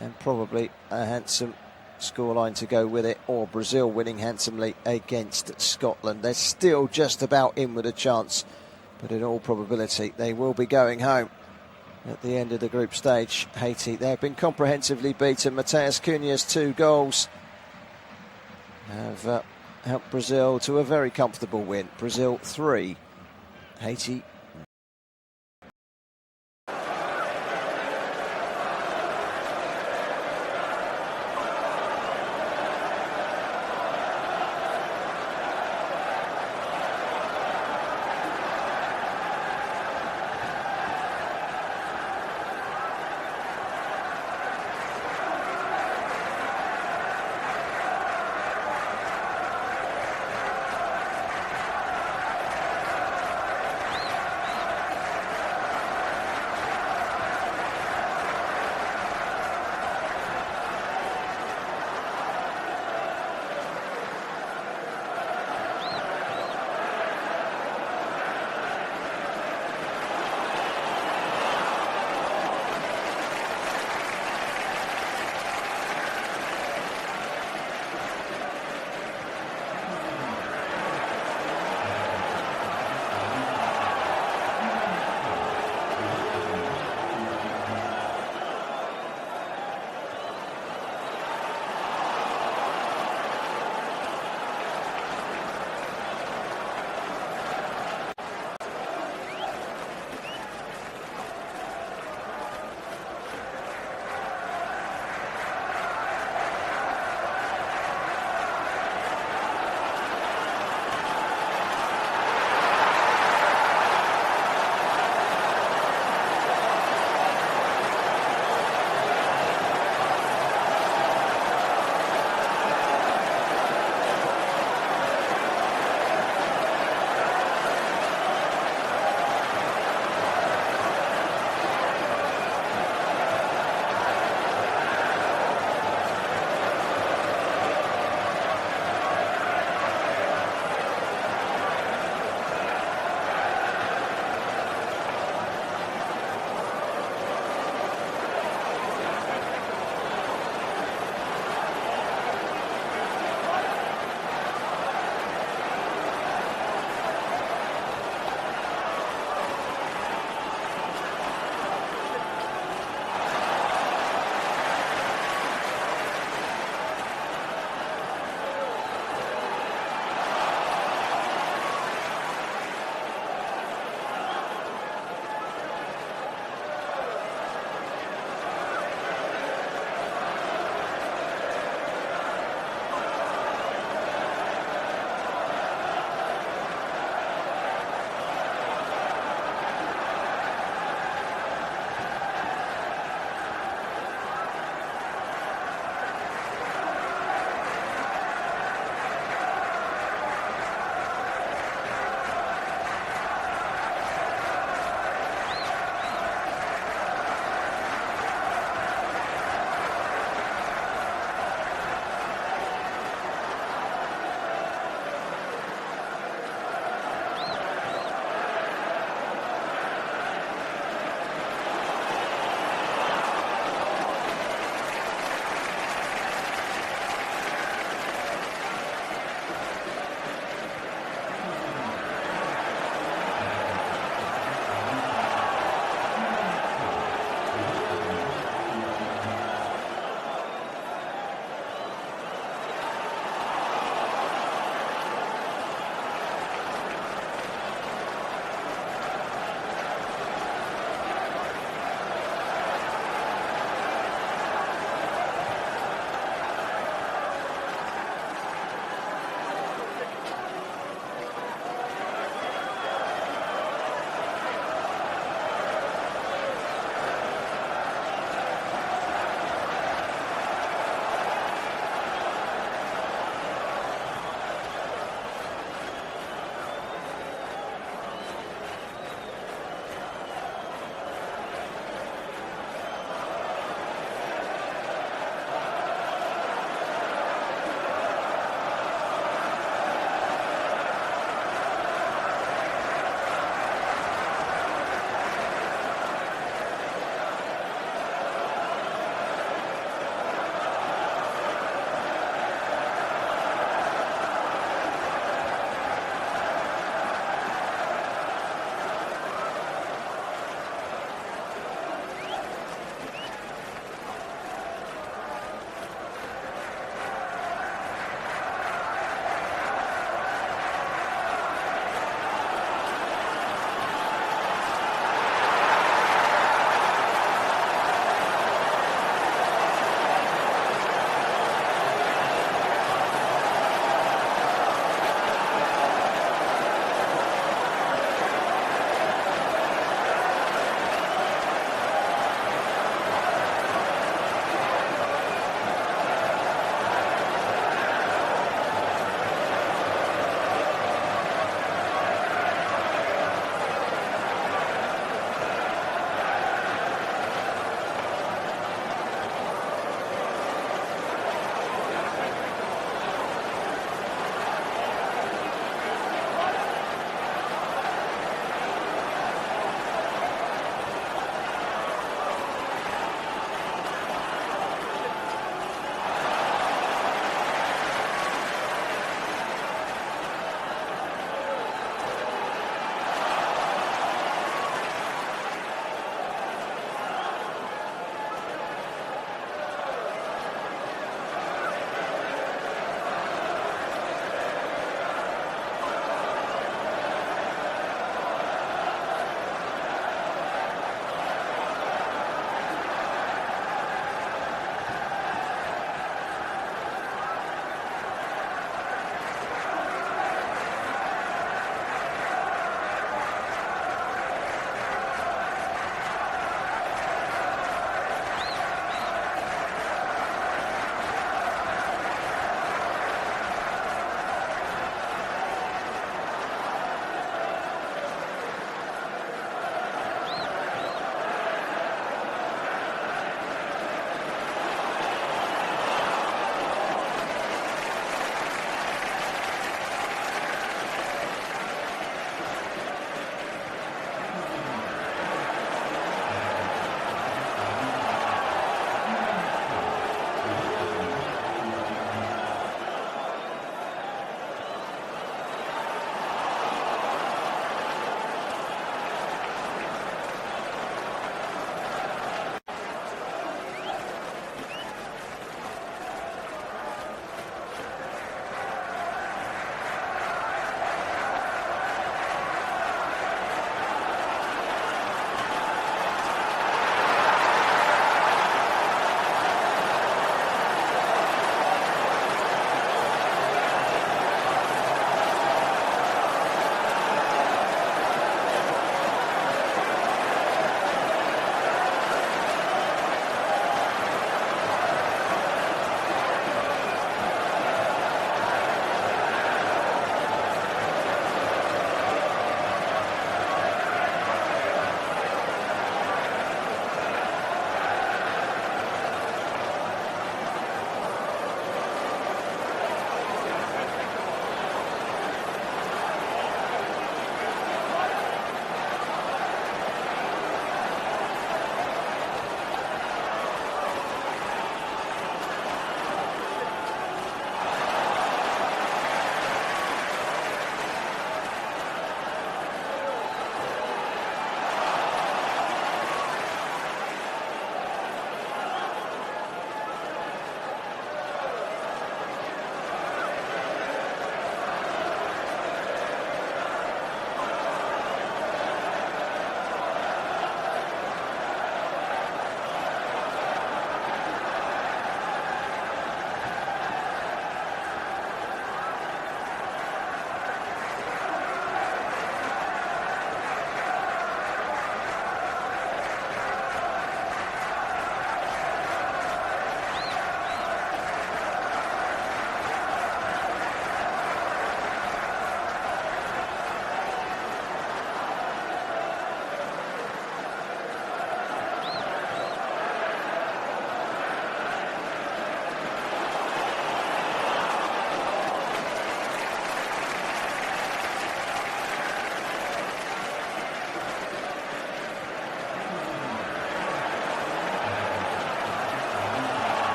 [SPEAKER 1] and probably a handsome scoreline to go with it, or Brazil winning handsomely against Scotland. They're still just about in with a chance, but in all probability they will be going home at the end of the group stage. Haiti, they have been comprehensively beaten. Mateus Cunha's 2 goals have helped Brazil to a very comfortable win. Brazil 3, Haiti